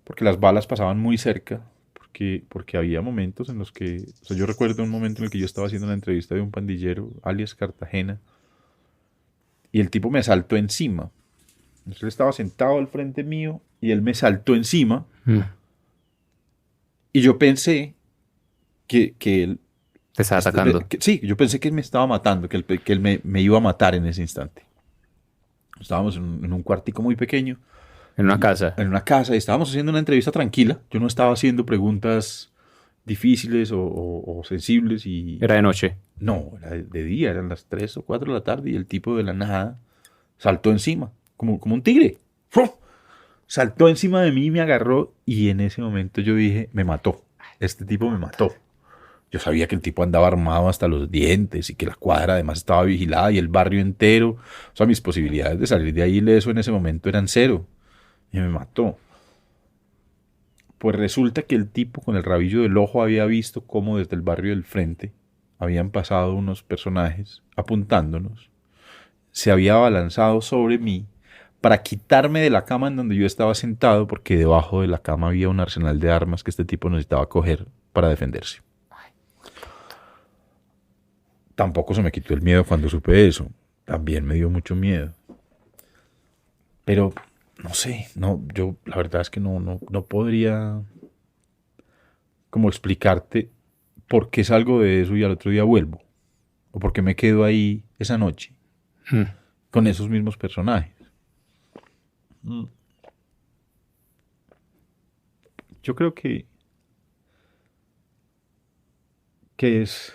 porque las balas pasaban muy cerca, porque había momentos en los que, o sea, yo recuerdo un momento en el que yo estaba haciendo una entrevista de un pandillero, alias Cartagena, y el tipo me saltó encima. Entonces él estaba sentado al frente mío y él me saltó encima, y yo pensé que él... Te estaba atacando. Sí, yo pensé que él me estaba matando, que él me iba a matar en ese instante. Estábamos en un cuartico muy pequeño. En una casa. En una casa, y estábamos haciendo una entrevista tranquila. Yo no estaba haciendo preguntas difíciles o sensibles. Era de noche. No, era de día, eran las 3 o 4 de la tarde y el tipo de la nada saltó encima, como un tigre. ¡Fum! Saltó encima de mí y me agarró, y en ese momento yo dije, me mató. Este tipo me mató. Yo sabía que el tipo andaba armado hasta los dientes y que la cuadra además estaba vigilada y el barrio entero. O sea, mis posibilidades de salir de ahí ileso en ese momento eran cero. Y me mató. Pues resulta que el tipo con el rabillo del ojo había visto cómo desde el barrio del frente habían pasado unos personajes apuntándonos. Se había abalanzado sobre mí para quitarme de la cama en donde yo estaba sentado, porque debajo de la cama había un arsenal de armas que este tipo necesitaba coger para defenderse. Tampoco se me quitó el miedo cuando supe eso. También me dio mucho miedo. Pero, no sé, yo la verdad es que no podría como explicarte por qué salgo de eso y al otro día vuelvo. O por qué me quedo ahí esa noche con esos mismos personajes. Yo creo que es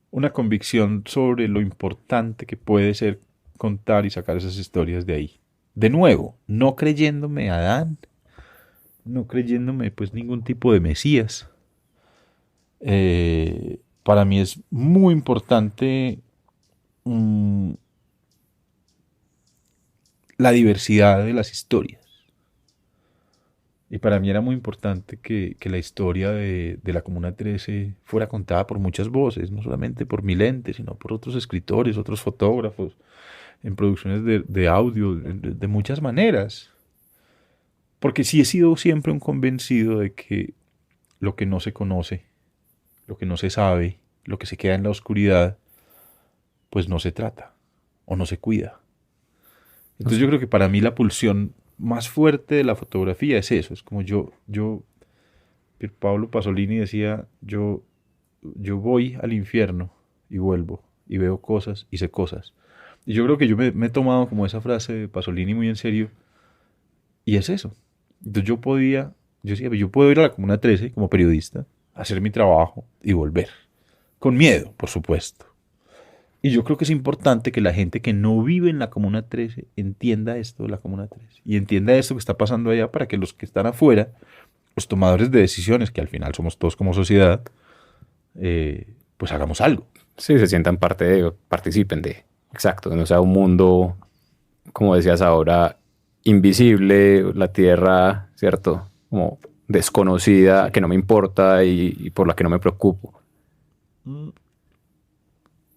una convicción sobre lo importante que puede ser contar y sacar esas historias de ahí. De nuevo, no creyéndome Adán, no creyéndome pues ningún tipo de Mesías. Para mí es muy importante la diversidad de las historias. Y para mí era muy importante que la historia de la Comuna 13 fuera contada por muchas voces, no solamente por Milente, sino por otros escritores, otros fotógrafos, en producciones de audio, de muchas maneras. Porque sí he sido siempre un convencido de que lo que no se conoce, lo que no se sabe, lo que se queda en la oscuridad, pues no se trata o no se cuida. Entonces yo creo que para mí la pulsión más fuerte de la fotografía es eso. Es como Pablo Pasolini decía, yo voy al infierno y vuelvo y veo cosas y sé cosas. Y yo creo que yo me he tomado como esa frase de Pasolini muy en serio, y es eso. Entonces yo decía, yo puedo ir a la Comuna 13 como periodista, hacer mi trabajo y volver. Con miedo, por supuesto. Y yo creo que es importante que la gente que no vive en la Comuna 13 entienda esto de la Comuna 13 y entienda esto que está pasando allá, para que los que están afuera, los tomadores de decisiones, que al final somos todos como sociedad, pues hagamos algo. Sí, se sientan parte de, participen de. Exacto, no sea un mundo, como decías ahora, invisible, la tierra, ¿cierto? Como desconocida, Sí. que no me importa y por la que no me preocupo.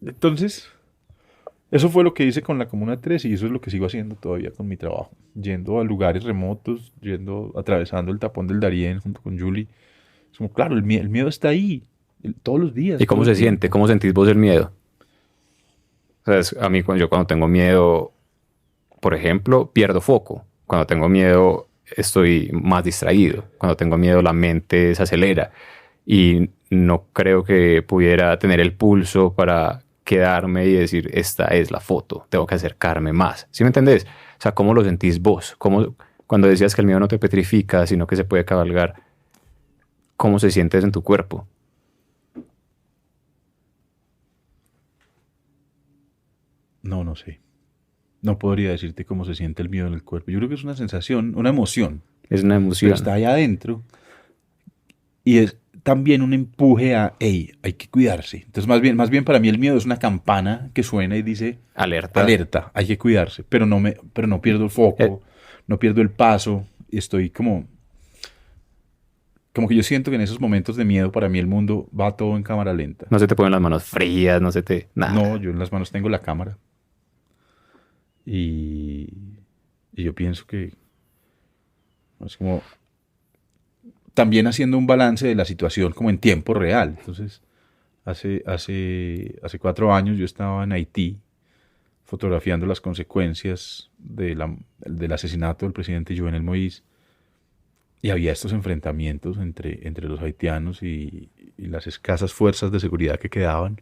Entonces, eso fue lo que hice con la Comuna 3 y eso es lo que sigo haciendo todavía con mi trabajo. Yendo a lugares remotos, atravesando el tapón del Darién junto con Julie. Es como, claro, el miedo está ahí, todos los días, ¿Y todo cómo el se siente? tiempo. ¿Cómo sentís vos el miedo? O sea, a mí yo cuando tengo miedo, por ejemplo, pierdo foco. Cuando tengo miedo estoy más distraído. Cuando tengo miedo la mente se acelera. Y no creo que pudiera tener el pulso para quedarme y decir, esta es la foto, tengo que acercarme más. ¿Sí me entendés? O sea, ¿cómo lo sentís vos? ¿Cómo, cuando decías que el miedo no te petrifica, sino que se puede cabalgar, cómo se siente eso en tu cuerpo? No, no sé. No podría decirte cómo se siente el miedo en el cuerpo. Yo creo que es una sensación, una emoción, Es una pero emoción. está allá adentro y es también un empuje a, hey, hay que cuidarse. Entonces, más bien para mí el miedo es una campana que suena y dice, Alerta. alerta, hay que cuidarse, pero no pierdo el Eh, foco, no pierdo el paso, y estoy como que yo siento que en esos momentos de miedo para mí el mundo va todo en cámara lenta. no se te ponen las manos frías, no se te... No, Nada. yo en las manos tengo la cámara y, y yo pienso que es como también haciendo un balance de la situación como en tiempo real. Entonces, hace 4 años yo estaba en Haití fotografiando las consecuencias del asesinato del presidente Jovenel Moïse y había estos enfrentamientos entre los haitianos y las escasas fuerzas de seguridad que quedaban.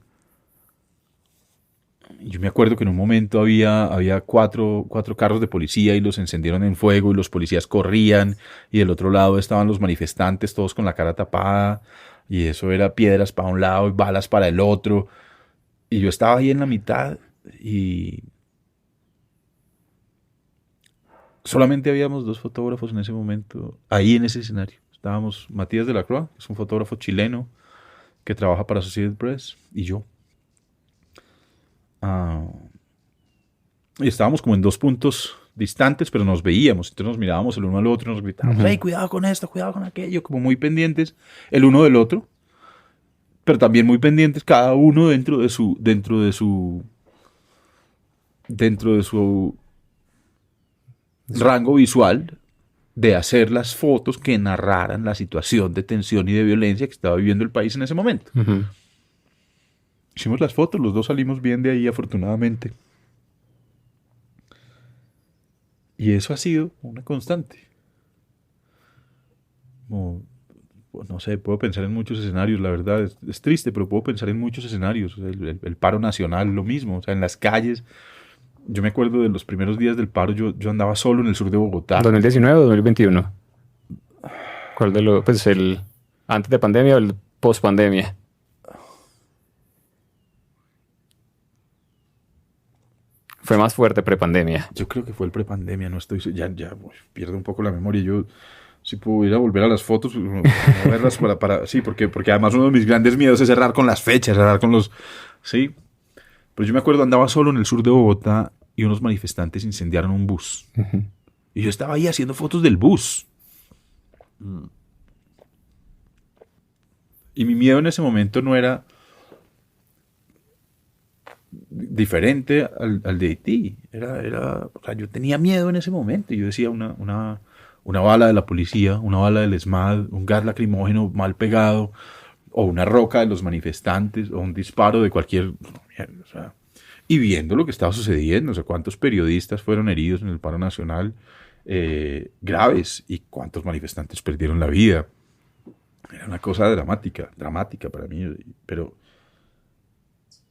Y yo me acuerdo que en un momento había cuatro carros de policía y los encendieron en fuego y los policías corrían y del otro lado estaban los manifestantes todos con la cara tapada y eso era piedras para un lado y balas para el otro. Y yo estaba ahí en la mitad y solamente habíamos 2 fotógrafos en ese momento, ahí en ese escenario. Estábamos Matías de la Croix, que es un fotógrafo chileno que trabaja para Associated Press, y yo. Ah, y estábamos como en 2 puntos distantes, pero nos veíamos. Entonces nos mirábamos el uno al otro y nos gritábamos, hey, cuidado con esto, cuidado con aquello, como muy pendientes el uno del otro, pero también muy pendientes cada uno dentro de su rango visual de hacer las fotos que narraran la situación de tensión y de violencia que estaba viviendo el país en ese momento. Ujú. Hicimos las fotos, los dos salimos bien de ahí afortunadamente. Y eso ha sido una constante. Como, pues, no sé, puedo pensar en muchos escenarios, la verdad, es triste, pero puedo pensar en muchos escenarios. El paro nacional, lo mismo, o sea, en las calles. Yo me acuerdo de los primeros días del paro, yo andaba solo en el sur de Bogotá. ¿2019 o 2021? ¿Cuál de los? Pues el antes de pandemia o el post pandemia. Fue más fuerte prepandemia. Yo creo que fue el prepandemia, no estoy, ya pierdo un poco la memoria. Yo, si pudiera volver a las fotos, no verlas sí, porque además uno de mis grandes miedos es cerrar con las fechas, cerrar con los, sí. Pero yo me acuerdo, andaba solo en el sur de Bogotá y unos manifestantes incendiaron un bus. Y yo estaba ahí haciendo fotos del bus. Y mi miedo en ese momento no era diferente al de Haití. O sea, yo tenía miedo en ese momento. Yo decía una bala de la policía, una bala del ESMAD, un gas lacrimógeno mal pegado, o una roca de los manifestantes, o un disparo de cualquier... O sea, y viendo lo que estaba sucediendo, o sea, cuántos periodistas fueron heridos en el paro nacional graves y cuántos manifestantes perdieron la vida. Era una cosa dramática, dramática para mí, pero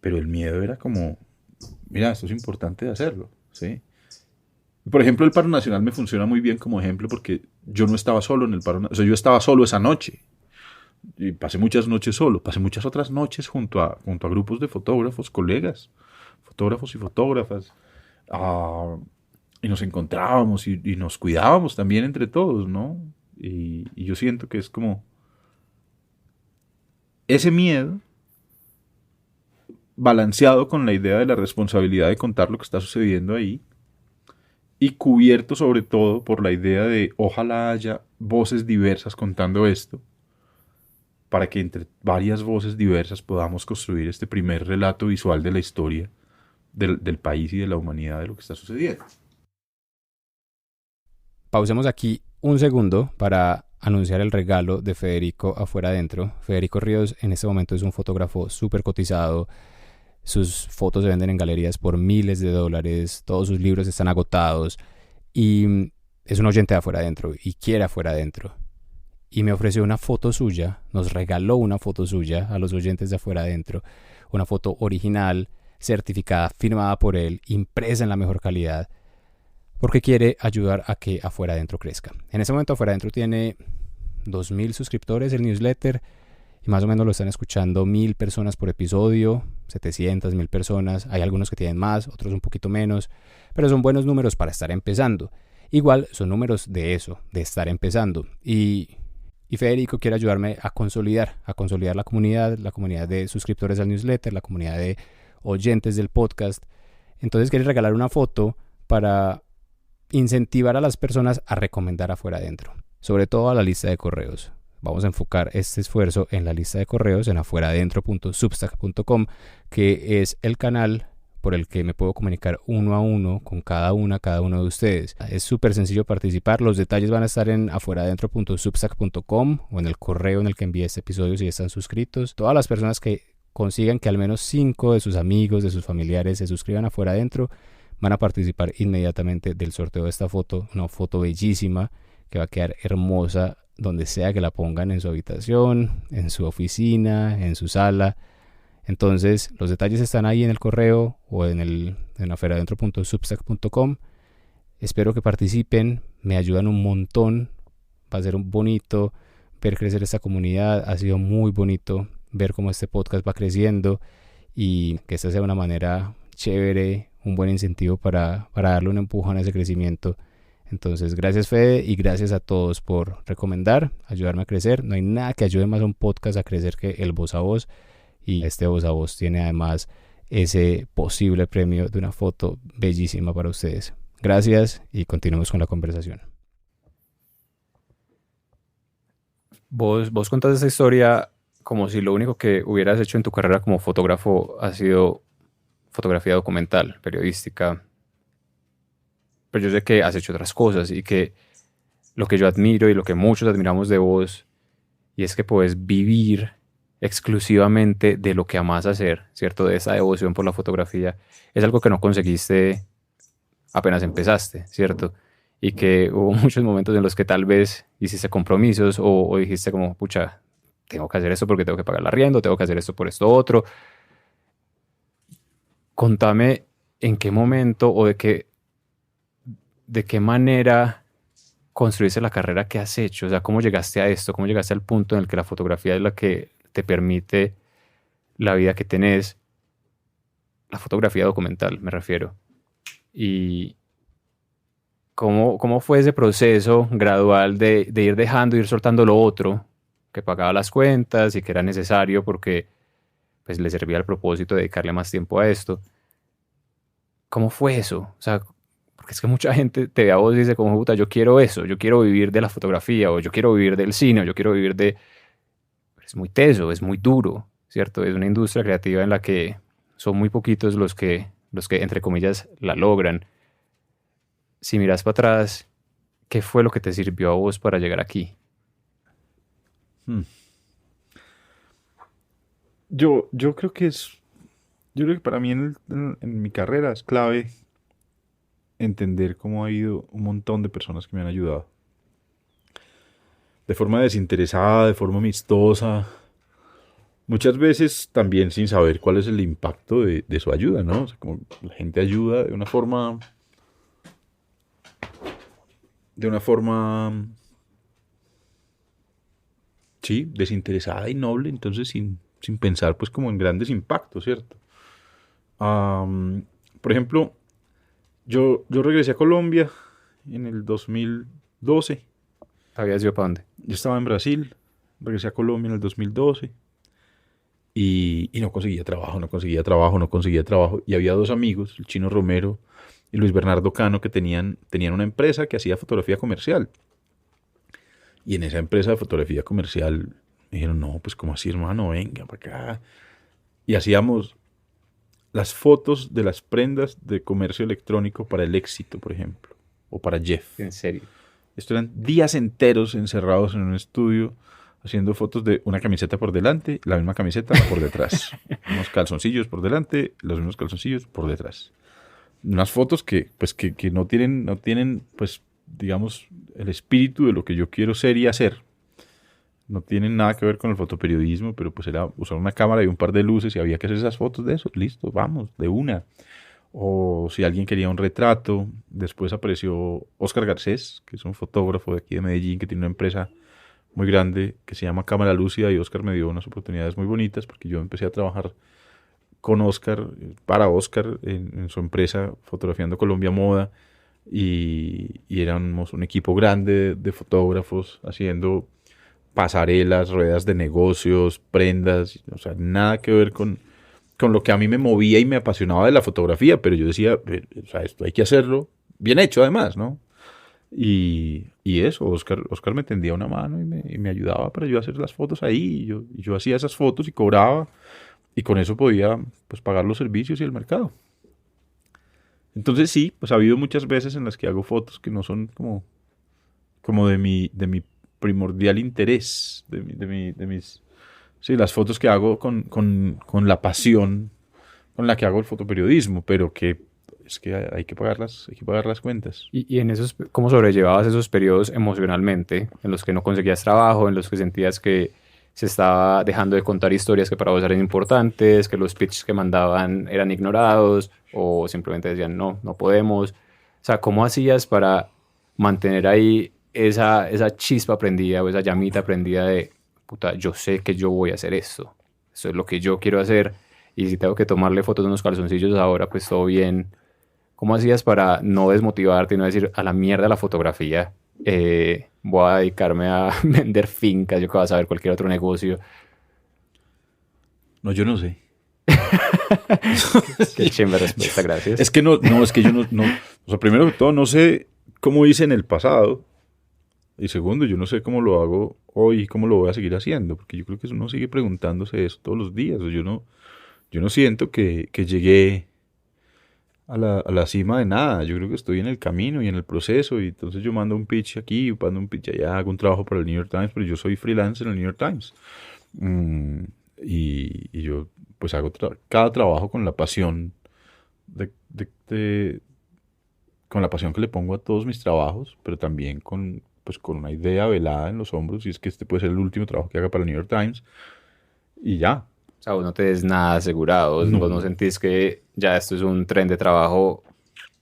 el miedo era como, mira, esto es importante de hacerlo, ¿sí? Por ejemplo, el paro nacional me funciona muy bien como ejemplo porque yo no estaba solo en el paro nacional, o sea, yo estaba solo esa noche. Y pasé muchas noches solo, pasé muchas otras noches junto a grupos de fotógrafos, colegas, fotógrafos y fotógrafas, ah, y nos encontrábamos y nos cuidábamos también entre todos, ¿no? Y yo siento que es como ese miedo balanceado con la idea de la responsabilidad de contar lo que está sucediendo ahí, y cubierto sobre todo por la idea de ojalá haya voces diversas contando esto, para que entre varias voces diversas podamos construir este primer relato visual de la historia del país y de la humanidad de lo que está sucediendo. Pausemos aquí un segundo para anunciar el regalo de Federico Afuera Adentro. Federico Ríos en este momento es un fotógrafo súper cotizado. Sus fotos se venden en galerías por miles de dólares. Todos sus libros están agotados. Y es un oyente de Afuera Adentro y quiere Afuera Adentro. Y me ofreció una foto suya, nos regaló una foto suya a los oyentes de Afuera Adentro. Una foto original, certificada, firmada por él, impresa en la mejor calidad, porque quiere ayudar a que Afuera Adentro crezca. En este momento Afuera Adentro tiene 2.000 suscriptores el newsletter y más o menos lo están escuchando 1.000 personas por episodio, 700, 1.000 personas. Hay algunos que tienen más, otros un poquito menos, pero son buenos números para estar empezando. Igual son números de eso, de estar empezando. Y Federico quiere ayudarme a consolidar la comunidad de suscriptores al newsletter, la comunidad de oyentes del podcast. Entonces quiere regalar una foto para incentivar a las personas a recomendar Afuera Adentro, sobre todo a la lista de correos. Vamos a enfocar este esfuerzo en la lista de correos en afueraadentro.substack.com, que es el canal por el que me puedo comunicar uno a uno con cada uno de ustedes. Es súper sencillo participar. Los detalles van a estar en afueraadentro.substack.com o en el correo en el que envié este episodio si ya están suscritos. Todas las personas que consigan que al menos 5 de sus amigos, de sus familiares se suscriban a Afuera Adentro van a participar inmediatamente del sorteo de esta foto. Una foto bellísima que va a quedar hermosa donde sea que la pongan, en su habitación, en su oficina, en su sala. Entonces los detalles están ahí en el correo o en afueraadentro.substack.com. Espero que participen, me ayudan un montón. Va a ser bonito ver crecer esta comunidad. Ha sido muy bonito ver cómo este podcast va creciendo y que esta sea una manera chévere, un buen incentivo para darle un empujón a ese crecimiento. Entonces gracias Fede y gracias a todos por recomendar, ayudarme a crecer. No hay nada que ayude más a un podcast a crecer que el voz a voz. Y este voz a voz tiene además ese posible premio de una foto bellísima para ustedes. Gracias y continuemos con la conversación. Vos contás esta historia como si lo único que hubieras hecho en tu carrera como fotógrafo ha sido fotografía documental, periodística. Pero yo sé que has hecho otras cosas y que lo que yo admiro y lo que muchos admiramos de vos y es que puedes vivir exclusivamente de lo que amás hacer, ¿cierto? De esa devoción por la fotografía. Es algo que no conseguiste apenas empezaste, ¿cierto? Y que hubo muchos momentos en los que tal vez hiciste compromisos o dijiste como, pucha, tengo que hacer esto porque tengo que pagar el arriendo, tengo que hacer esto por esto otro. Contame en qué momento o de qué manera construiste la carrera que has hecho, o sea, cómo llegaste a esto, cómo llegaste al punto en el que la fotografía es la que te permite la vida que tenés, la fotografía documental me refiero, y cómo fue ese proceso gradual de ir dejando, ir soltando lo otro, que pagaba las cuentas y que era necesario porque pues le servía al propósito de dedicarle más tiempo a esto. ¿Cómo fue eso? O sea, porque es que mucha gente te ve a vos y dice como, puta, yo quiero eso, yo quiero vivir de la fotografía, o yo quiero vivir del cine, o yo quiero vivir de... Es muy teso, es muy duro, ¿cierto? Es una industria creativa en la que son muy poquitos los que entre comillas, la logran. Si miras para atrás, ¿qué fue lo que te sirvió a vos para llegar aquí? Yo creo que para mí en mi carrera es clave entender cómo ha habido un montón de personas que me han ayudado. De forma desinteresada, de forma amistosa. Muchas veces también sin saber cuál es el impacto de su ayuda, ¿no? O sea, como la gente ayuda de una forma... Sí, desinteresada y noble, entonces sin pensar pues como en grandes impactos, ¿cierto? Por ejemplo, yo regresé a Colombia en el 2012. ¿Habías ido para dónde? Yo estaba en Brasil, regresé a Colombia en el 2012 y no conseguía trabajo. Y había dos amigos, el Chino Romero y Luis Bernardo Cano, que tenían una empresa que hacía fotografía comercial. Y en esa empresa de fotografía comercial me dijeron, no, pues ¿cómo así, hermano? Venga para acá. Y hacíamos las fotos de las prendas de comercio electrónico para El Éxito, por ejemplo, o para Jeff. En serio. Esto eran días enteros encerrados en un estudio haciendo fotos de una camiseta por delante, la misma camiseta por detrás. Unos calzoncillos por delante, los mismos calzoncillos por detrás. Unas fotos que no tienen, pues, digamos, el espíritu de lo que yo quiero ser y hacer. No tienen nada que ver con el fotoperiodismo, pero pues era usar una cámara y un par de luces y había que hacer esas fotos de eso. Listo, vamos, de una. O si alguien quería un retrato, después apareció Oscar Garcés, que es un fotógrafo de aquí de Medellín, que tiene una empresa muy grande que se llama Cámara Lúcida, y Oscar me dio unas oportunidades muy bonitas porque yo empecé a trabajar con Oscar, para Oscar, en su empresa Fotografiando Colombia Moda, y éramos un equipo grande de fotógrafos haciendo pasarelas, ruedas de negocios, prendas, o sea, nada que ver con lo que a mí me movía y me apasionaba de la fotografía, pero yo decía, o sea, esto hay que hacerlo bien hecho además, ¿no? Y eso, Oscar me tendía una mano y me ayudaba para yo hacer las fotos ahí, y yo hacía esas fotos y cobraba, y con eso podía, pues, pagar los servicios y el mercado. Entonces sí, pues ha habido muchas veces en las que hago fotos que no son como de mi primordial interés, de mis... Sí, las fotos que hago con la pasión con la que hago el fotoperiodismo, pero que es que hay que pagar las cuentas. Y en esos, ¿cómo sobrellevabas esos periodos emocionalmente en los que no conseguías trabajo, en los que sentías que se estaba dejando de contar historias que para vos eran importantes, que los pitches que mandaban eran ignorados o simplemente decían no podemos? O sea, ¿cómo hacías para mantener ahí esa chispa prendida o esa llamita prendida de puta, yo sé que yo voy a hacer esto es lo que yo quiero hacer, y si tengo que tomarle fotos de unos calzoncillos ahora, pues todo bien? ¿Cómo hacías para no desmotivarte y no decir a la mierda la fotografía? Voy a dedicarme a vender fincas, yo que voy a saber cualquier otro negocio. No, yo no sé. Qué chimba respuesta, gracias. Es que es que yo no. O sea, primero que todo, no sé cómo hice en el pasado. Y segundo, yo no sé cómo lo hago hoy y cómo lo voy a seguir haciendo. Porque yo creo que uno sigue preguntándose eso todos los días. O yo no siento que llegué a la cima de nada. Yo creo que estoy en el camino y en el proceso, y entonces yo mando un pitch aquí, mando un pitch allá, hago un trabajo para el New York Times, pero yo soy freelance en el New York Times. Y yo pues hago cada trabajo con la pasión con la pasión que le pongo a todos mis trabajos, pero también con una idea velada en los hombros, y es que este puede ser el último trabajo que haga para el New York Times, y ya. O sea, vos no te des nada asegurado, vos no sentís que ya esto es un tren de trabajo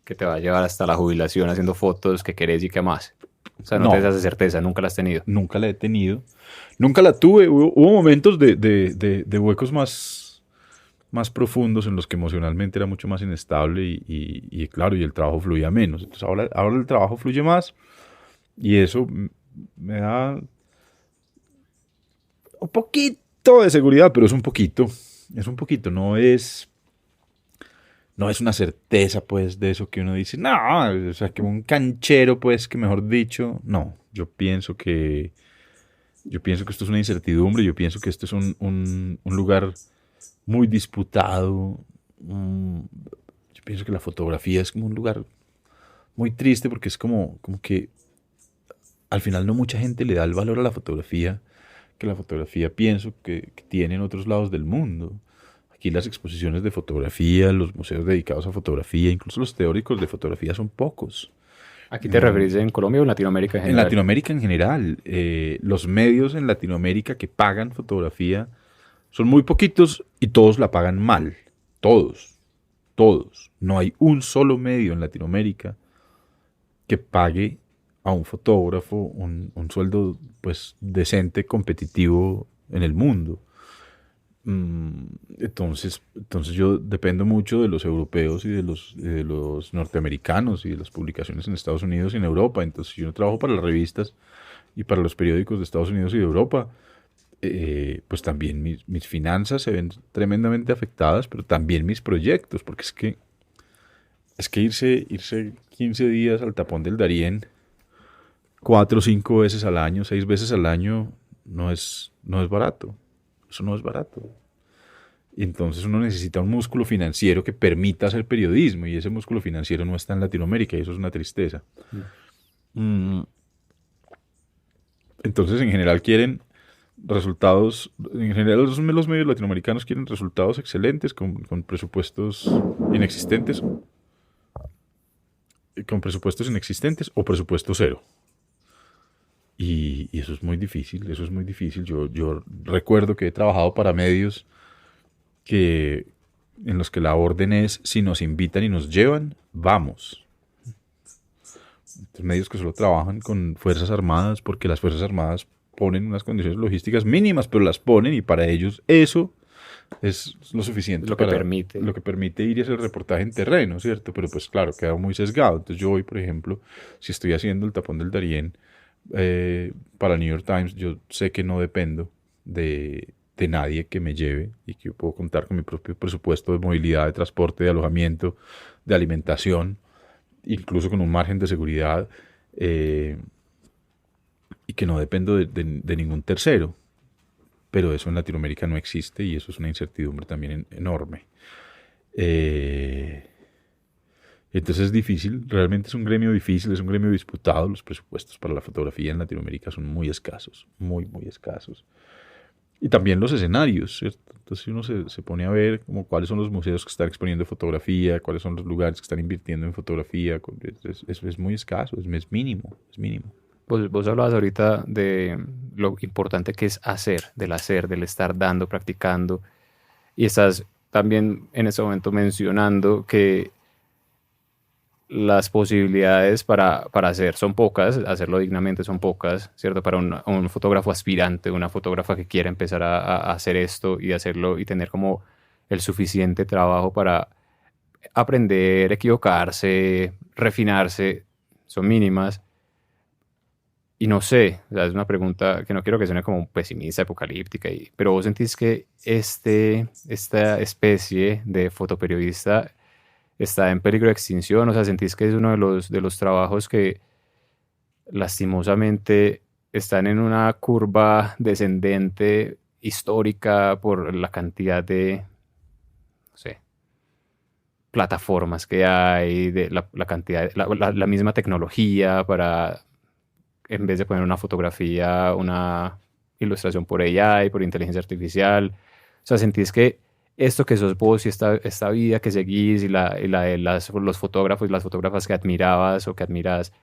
que te va a llevar hasta la jubilación haciendo fotos que querés y que más. O sea, no te des esa certeza, nunca la has tenido. Nunca la he tenido. Nunca la tuve. Hubo momentos de huecos más profundos en los que emocionalmente era mucho más inestable y claro, y el trabajo fluía menos. Entonces ahora el trabajo fluye más, y eso me da un poquito de seguridad, pero es un poquito, no es una certeza, pues, de eso que uno dice, no, o sea, que un canchero, pues, que mejor dicho, no, yo pienso que esto es una incertidumbre, yo pienso que esto es un lugar muy disputado. Yo pienso que la fotografía es como un lugar muy triste, porque es como que al final no mucha gente le da el valor a la fotografía que la fotografía pienso que tiene en otros lados del mundo. Aquí las exposiciones de fotografía, los museos dedicados a fotografía, incluso los teóricos de fotografía son pocos. ¿Aquí te referís en Colombia o en Latinoamérica en general? En Latinoamérica en general. Los medios en Latinoamérica que pagan fotografía son muy poquitos y todos la pagan mal. Todos. No hay un solo medio en Latinoamérica que pague a un fotógrafo un sueldo, pues, decente, competitivo en el mundo. Entonces yo dependo mucho de los europeos y de los norteamericanos y de las publicaciones en Estados Unidos y en Europa. Entonces yo trabajo para las revistas y para los periódicos de Estados Unidos y de Europa. Pues también mis finanzas se ven tremendamente afectadas, pero también mis proyectos, porque es que Es que irse 15 días al tapón del Darién, 4 o 5 veces al año, 6 veces al año, no es barato. Eso no es barato. Y entonces uno necesita un músculo financiero que permita hacer periodismo, y ese músculo financiero no está en Latinoamérica, y eso es una tristeza. Mm. Entonces, en general quieren resultados, en general los medios latinoamericanos quieren resultados excelentes con presupuestos inexistentes, o presupuesto cero. Y eso es muy difícil, eso es muy difícil. Yo recuerdo que he trabajado para medios en los que la orden es: si nos invitan y nos llevan, vamos. Entonces, medios que solo trabajan con Fuerzas Armadas porque las Fuerzas Armadas ponen unas condiciones logísticas mínimas, pero las ponen, y para ellos eso es lo suficiente, Lo que permite. lo que permite ir y hacer reportaje en terreno, ¿cierto? Pero pues claro, queda muy sesgado. Entonces yo hoy, por ejemplo, si estoy haciendo el tapón del Darién para el New York Times, yo sé que no dependo de nadie que me lleve, y que yo puedo contar con mi propio presupuesto de movilidad, de transporte, de alojamiento, de alimentación, incluso con un margen de seguridad, y que no dependo de ningún tercero. Pero eso en Latinoamérica no existe, y eso es una incertidumbre también enorme. Entonces es difícil, realmente es un gremio difícil, es un gremio disputado. Los presupuestos para la fotografía en Latinoamérica son muy escasos, muy, muy escasos. Y también los escenarios, ¿cierto? Entonces uno se pone a ver como cuáles son los museos que están exponiendo fotografía, cuáles son los lugares que están invirtiendo en fotografía. Es muy escaso, es mínimo, es mínimo. Vos hablabas ahorita de lo importante que es hacer, del estar dando, practicando, y estás también en este momento mencionando que las posibilidades para hacer son pocas, hacerlo dignamente son pocas, ¿cierto? Para un fotógrafo aspirante, una fotógrafa que quiera empezar a hacer esto y hacerlo y tener como el suficiente trabajo para aprender, equivocarse, refinarse, son mínimas. Y no sé, o sea, es una pregunta que no quiero que suene como pesimista, apocalíptica, pero vos sentís que esta especie de fotoperiodista está en peligro de extinción. O sea, sentís que es uno de los trabajos que lastimosamente están en una curva descendente histórica por la cantidad de, no sé, plataformas que hay, de la cantidad, la misma tecnología para, en vez de poner una fotografía, una ilustración por AI, por inteligencia artificial. O sea, sentís que esto que sos vos y esta vida que seguís y la de los fotógrafos y las fotógrafas que admirabas o que admiras,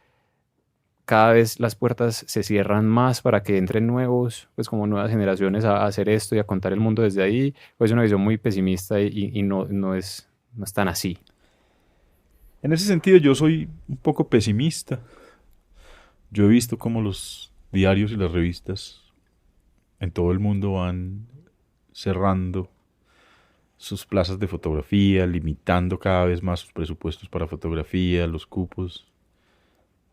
cada vez las puertas se cierran más para que entren nuevos, pues como nuevas generaciones a hacer esto y a contar el mundo desde ahí. Pues es una visión muy pesimista y no es tan así. En ese sentido yo soy un poco pesimista. Yo he visto cómo los diarios y las revistas en todo el mundo van cerrando sus plazas de fotografía, limitando cada vez más sus presupuestos para fotografía, los cupos.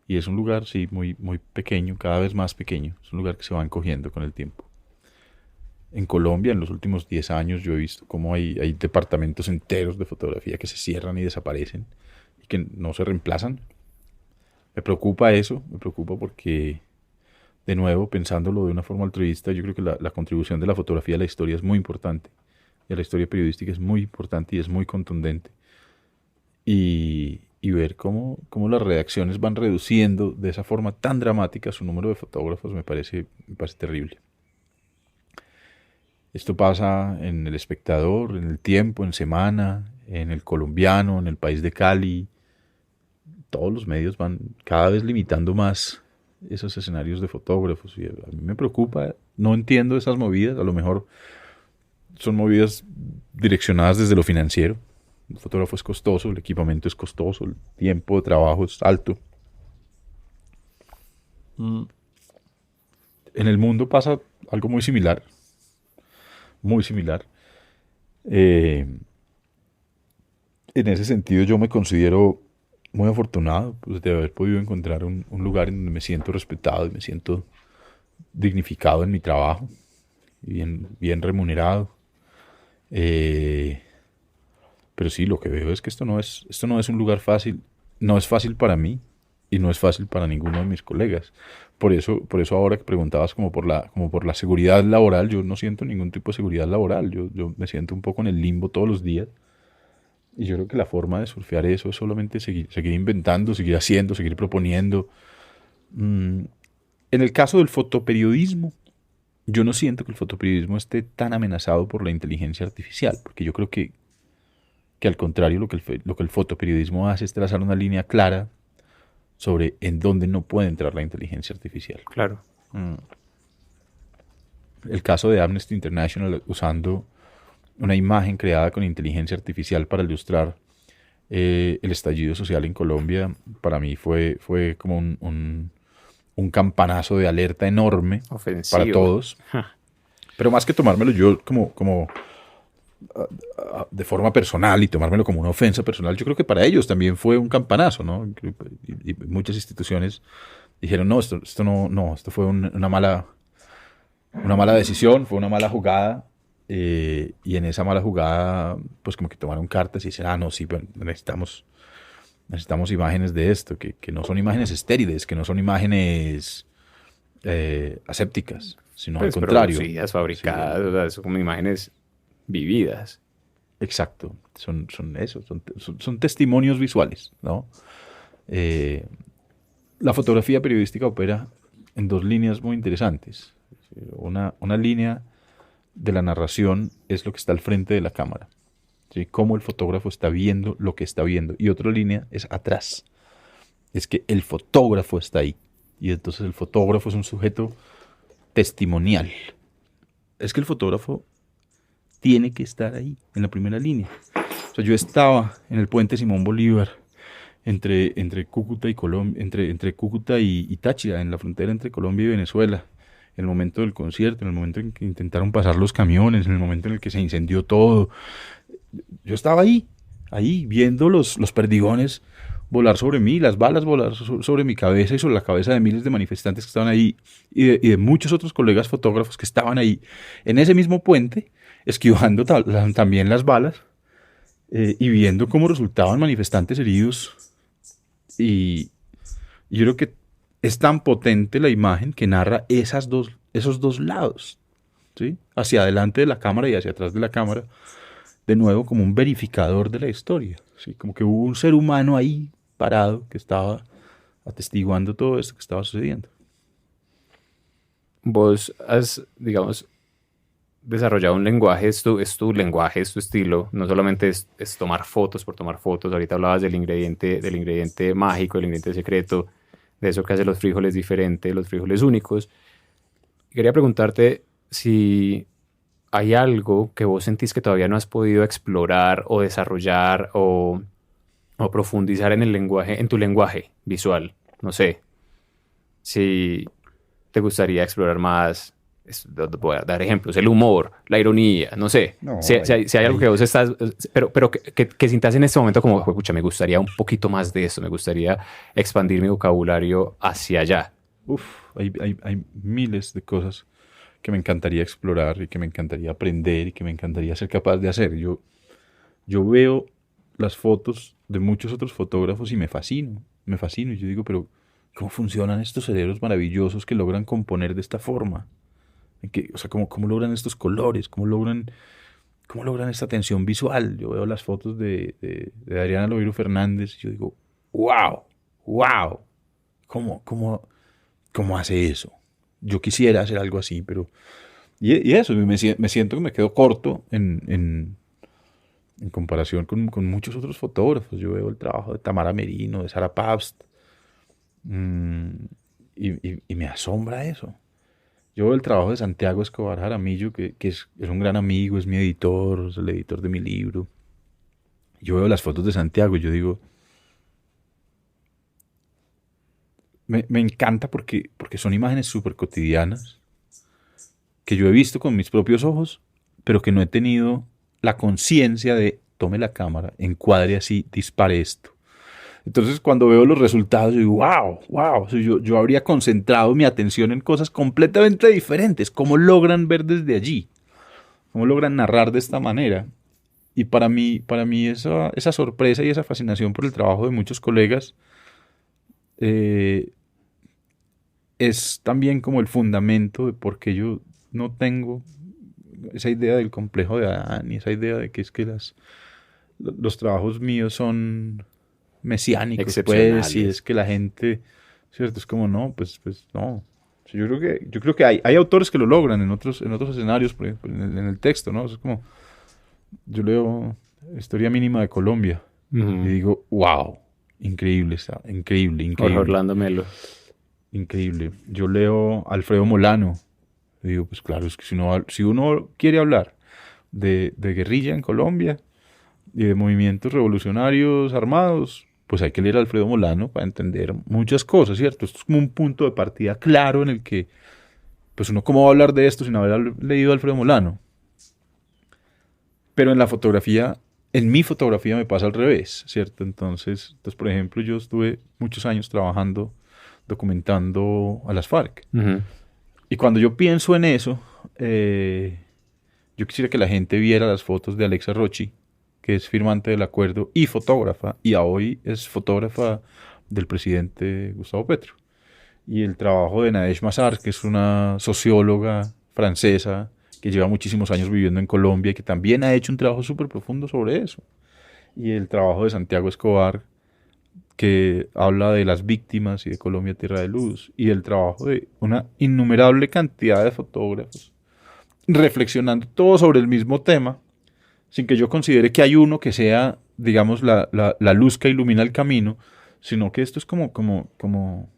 Y es un lugar, sí, muy, muy pequeño, cada vez más pequeño. Es un lugar que se va encogiendo con el tiempo. En Colombia, en los últimos 10 años, yo he visto cómo hay departamentos enteros de fotografía que se cierran y desaparecen y que no se reemplazan. Me preocupa eso, me preocupa porque, de nuevo, pensándolo de una forma altruista, yo creo que la contribución de la fotografía a la historia es muy importante. Y a la historia periodística es muy importante y es muy contundente. Y ver cómo las redacciones van reduciendo de esa forma tan dramática su número de fotógrafos me parece terrible. Esto pasa en El Espectador, en El Tiempo, en Semana, en El Colombiano, en El País de Cali. Todos los medios van cada vez limitando más esos escenarios de fotógrafos. Y a mí me preocupa, no entiendo esas movidas. A lo mejor son movidas direccionadas desde lo financiero. El fotógrafo es costoso, el equipamiento es costoso, el tiempo de trabajo es alto. En el mundo pasa algo muy similar. Muy similar. En ese sentido yo me considero muy afortunado, pues, de haber podido encontrar un lugar en donde me siento respetado y me siento dignificado en mi trabajo y bien remunerado. Pero Pero sí, lo que veo es que esto no es un lugar fácil, no es fácil para mí y no es fácil para ninguno de mis colegas. Por eso ahora que preguntabas como por la seguridad laboral, yo no siento ningún tipo de seguridad laboral. Yo me siento un poco en el limbo todos los días. Y yo creo que la forma de surfear eso es solamente seguir inventando, seguir haciendo, seguir proponiendo. Mm, En el caso del fotoperiodismo, yo no siento que el fotoperiodismo esté tan amenazado por la inteligencia artificial, porque yo creo que al contrario, lo que el fotoperiodismo hace es trazar una línea clara sobre en dónde no puede entrar la inteligencia artificial. Claro. Mm. El caso de Amnesty International usando una imagen creada con inteligencia artificial para ilustrar el estallido social en Colombia, para mí fue como un campanazo de alerta enorme Ofensivo. para todos. Pero más que tomármelo yo como de forma personal y tomármelo como una ofensa personal, yo creo que para ellos también fue un campanazo, ¿no? Y muchas instituciones dijeron, no, esto no, esto fue una mala decisión, fue una mala jugada. Y en esa mala jugada, pues como que tomaron cartas y dicen, no, sí, pero necesitamos imágenes de esto, que no son imágenes estériles, que no son imágenes asépticas, sino Pues al contrario. producidas, fabricadas, o sea, son como imágenes vividas. Exacto, son testimonios visuales, ¿no? La fotografía periodística opera en dos líneas muy interesantes. Una línea de la narración es lo que está al frente de la cámara, ¿sí? Cómo el fotógrafo está viendo lo que está viendo. Y otra línea es atrás. Es que el fotógrafo está ahí. Y entonces el fotógrafo es un sujeto testimonial. Es que el fotógrafo tiene que estar ahí, en la primera línea. O sea, yo estaba en el puente Simón Bolívar, entre Cúcuta y Colombia, entre Cúcuta y Táchira, en la frontera entre Colombia y Venezuela, en el momento del concierto, en el momento en que intentaron pasar los camiones, en el momento en el que se incendió todo. Yo estaba ahí viendo los perdigones volar sobre mí, las balas volar sobre mi cabeza y sobre la cabeza de miles de manifestantes que estaban ahí y de muchos otros colegas fotógrafos que estaban ahí en ese mismo puente, esquivando también las balas y viendo cómo resultaban manifestantes heridos. Y yo creo que es tan potente la imagen que narra esos dos lados, ¿sí? Hacia adelante de la cámara y hacia atrás de la cámara, de nuevo como un verificador de la historia, ¿sí? Como que hubo un ser humano ahí parado que estaba atestiguando todo esto que estaba sucediendo. Vos has, digamos, desarrollado un lenguaje, es tu lenguaje, es tu estilo, no solamente es tomar fotos por tomar fotos. Ahorita hablabas del ingrediente mágico, del ingrediente secreto, de eso que hace los frijoles diferentes, los frijoles únicos. Quería preguntarte si hay algo que vos sentís que todavía no has podido explorar o desarrollar o profundizar en el lenguaje, en tu lenguaje visual. No sé, si te gustaría explorar más, voy a dar ejemplos, el humor, la ironía, no sé. No, si hay algo que vos estás, pero que sintas en este momento como, pucha, me gustaría un poquito más de eso, me gustaría expandir mi vocabulario hacia allá. Hay miles de cosas que me encantaría explorar y que me encantaría aprender y que me encantaría ser capaz de hacer. Yo veo las fotos de muchos otros fotógrafos y me fascino. Y yo digo, pero ¿cómo funcionan estos cerebros maravillosos que logran componer de esta forma? O sea, ¿cómo logran estos colores? ¿Cómo logran esta tensión visual? Yo veo las fotos de Adriana Lobeiro Fernández y yo digo, wow, ¿cómo hace eso? Yo quisiera hacer algo así, pero... Y eso, me siento que me quedo corto en comparación con muchos otros fotógrafos. Yo veo el trabajo de Tamara Merino, de Sara Pabst, y me asombra eso. Yo veo el trabajo de Santiago Escobar Jaramillo, que es un gran amigo, es mi editor, es el editor de mi libro. Yo veo las fotos de Santiago y yo digo, me encanta porque son imágenes súper cotidianas que yo he visto con mis propios ojos, pero que no he tenido la conciencia de tome la cámara, encuadre así, dispare esto. Entonces cuando veo los resultados, yo digo, wow. O sea, yo habría concentrado mi atención en cosas completamente diferentes. ¿Cómo logran ver desde allí? ¿Cómo logran narrar de esta manera? Y para mí esa sorpresa y esa fascinación por el trabajo de muchos colegas es también como el fundamento de por qué yo no tengo esa idea del complejo de Adán y esa idea de que es que los trabajos míos son mesiánicos, pues, y es que la gente, ¿cierto? Es como, no, pues no. Yo creo que hay autores que lo logran en otros escenarios, por ejemplo, en el texto, ¿no? Es como, yo leo Historia Mínima de Colombia y digo, wow, increíble, increíble. Orlando Melo. Increíble. Yo leo Alfredo Molano y digo, pues claro, es que si uno quiere hablar de guerrilla en Colombia y de movimientos revolucionarios armados, pues hay que leer a Alfredo Molano para entender muchas cosas, ¿cierto? Esto es como un punto de partida claro en el que, pues uno cómo va a hablar de esto sin haber leído a Alfredo Molano. Pero en mi fotografía me pasa al revés, ¿cierto? Entonces, por ejemplo, yo estuve muchos años trabajando, documentando a las FARC. Y cuando yo pienso en eso, yo quisiera que la gente viera las fotos de Alexa Rochi, que es firmante del acuerdo y fotógrafa, y hoy es fotógrafa del presidente Gustavo Petro. Y el trabajo de Nadege Massar, que es una socióloga francesa que lleva muchísimos años viviendo en Colombia y que también ha hecho un trabajo súper profundo sobre eso. Y el trabajo de Santiago Escobar, que habla de las víctimas y de Colombia Tierra de Luz. Y el trabajo de una innumerable cantidad de fotógrafos, reflexionando todo sobre el mismo tema, sin que yo considere que hay uno que sea, digamos, la luz que ilumina el camino, sino que esto es como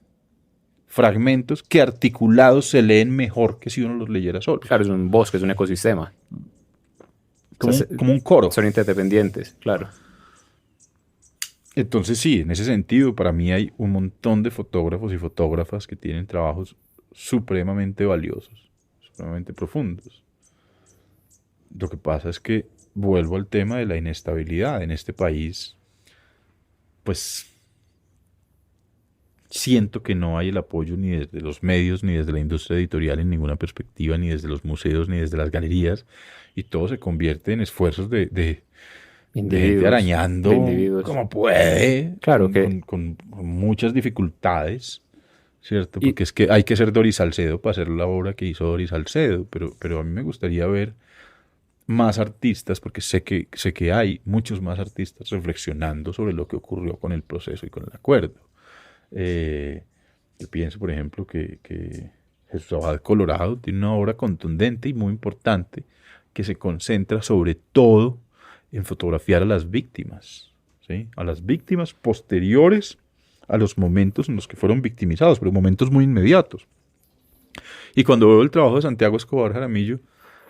fragmentos que articulados se leen mejor que si uno los leyera solo. Claro, es un bosque, es un ecosistema. Como un coro. Son interdependientes, claro. Entonces sí, en ese sentido, para mí hay un montón de fotógrafos y fotógrafas que tienen trabajos supremamente valiosos, supremamente profundos. Lo que pasa es que vuelvo al tema de la inestabilidad en este país, pues siento que no hay el apoyo ni desde los medios, ni desde la industria editorial en ninguna perspectiva, ni desde los museos, ni desde las galerías, y todo se convierte en esfuerzos de gente arañando como puede, claro con muchas dificultades, ¿cierto? Porque es que hay que ser Doris Salcedo para hacer la obra que hizo Doris Salcedo, pero a mí me gustaría ver más artistas, porque sé que hay muchos más artistas reflexionando sobre lo que ocurrió con el proceso y con el acuerdo. Yo pienso, por ejemplo, que Jesús Abad Colorado tiene una obra contundente y muy importante que se concentra sobre todo en fotografiar a las víctimas, ¿sí? A las víctimas posteriores a los momentos en los que fueron victimizados, pero momentos muy inmediatos. Y cuando veo el trabajo de Santiago Escobar Jaramillo,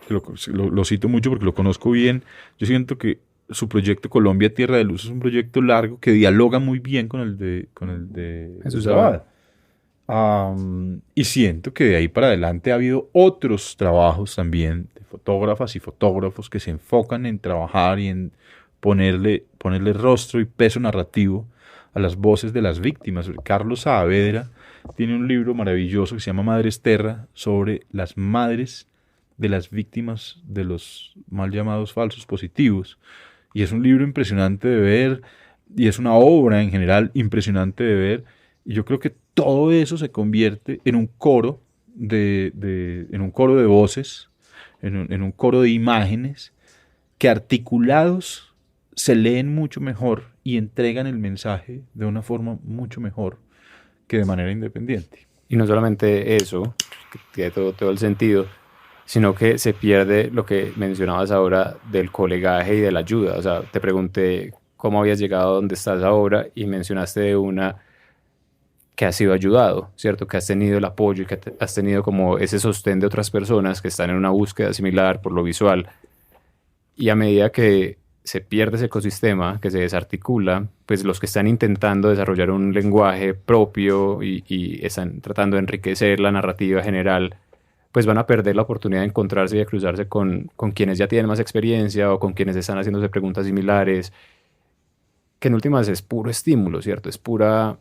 que lo cito mucho porque lo conozco bien, yo siento que su proyecto Colombia Tierra de Luz es un proyecto largo que dialoga muy bien con el de Jesús Abad. Y siento que de ahí para adelante ha habido otros trabajos también de fotógrafas y fotógrafos que se enfocan en trabajar y en ponerle rostro y peso narrativo a las voces de las víctimas. Carlos Saavedra tiene un libro maravilloso que se llama Madres Terra sobre las madres de las víctimas de los mal llamados falsos positivos. Y es un libro impresionante de ver y es una obra en general impresionante de ver. Y yo creo que todo eso se convierte en un coro en un coro de voces, en un coro de imágenes que articulados se leen mucho mejor y entregan el mensaje de una forma mucho mejor que de manera independiente. Y no solamente eso, que tiene todo el sentido, sino que se pierde lo que mencionabas ahora del colegaje y de la ayuda. O sea, te pregunté cómo habías llegado a donde estás ahora y mencionaste de una que has sido ayudado, ¿cierto? Que has tenido el apoyo y que has tenido como ese sostén de otras personas que están en una búsqueda similar por lo visual. Y a medida que se pierde ese ecosistema, que se desarticula, pues los que están intentando desarrollar un lenguaje propio y están tratando de enriquecer la narrativa general, pues van a perder la oportunidad de encontrarse y de cruzarse con quienes ya tienen más experiencia o con quienes están haciéndose preguntas similares, que en últimas es puro estímulo, ¿cierto? Es pura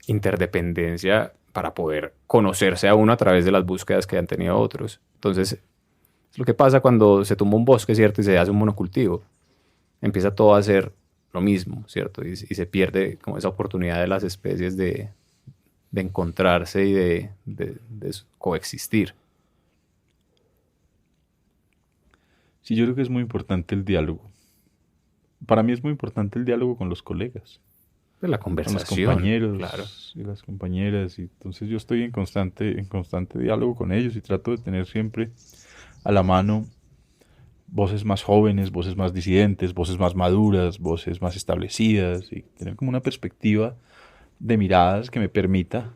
interdependencia para poder conocerse a uno a través de las búsquedas que han tenido otros. Entonces, Es lo que pasa cuando se tumba un bosque, ¿cierto? Y se hace un monocultivo. Empieza todo a ser lo mismo, ¿cierto? Y se pierde como esa oportunidad de las especies de encontrarse y de coexistir. Sí, yo creo que es muy importante el diálogo. Para mí es muy importante el diálogo con los colegas, De la con los conversación, compañeros claro. y las compañeras. Y entonces yo estoy en constante diálogo con ellos y trato de tener siempre a la mano voces más jóvenes, voces más disidentes, voces más maduras, voces más establecidas y tener como una perspectiva de miradas que me permita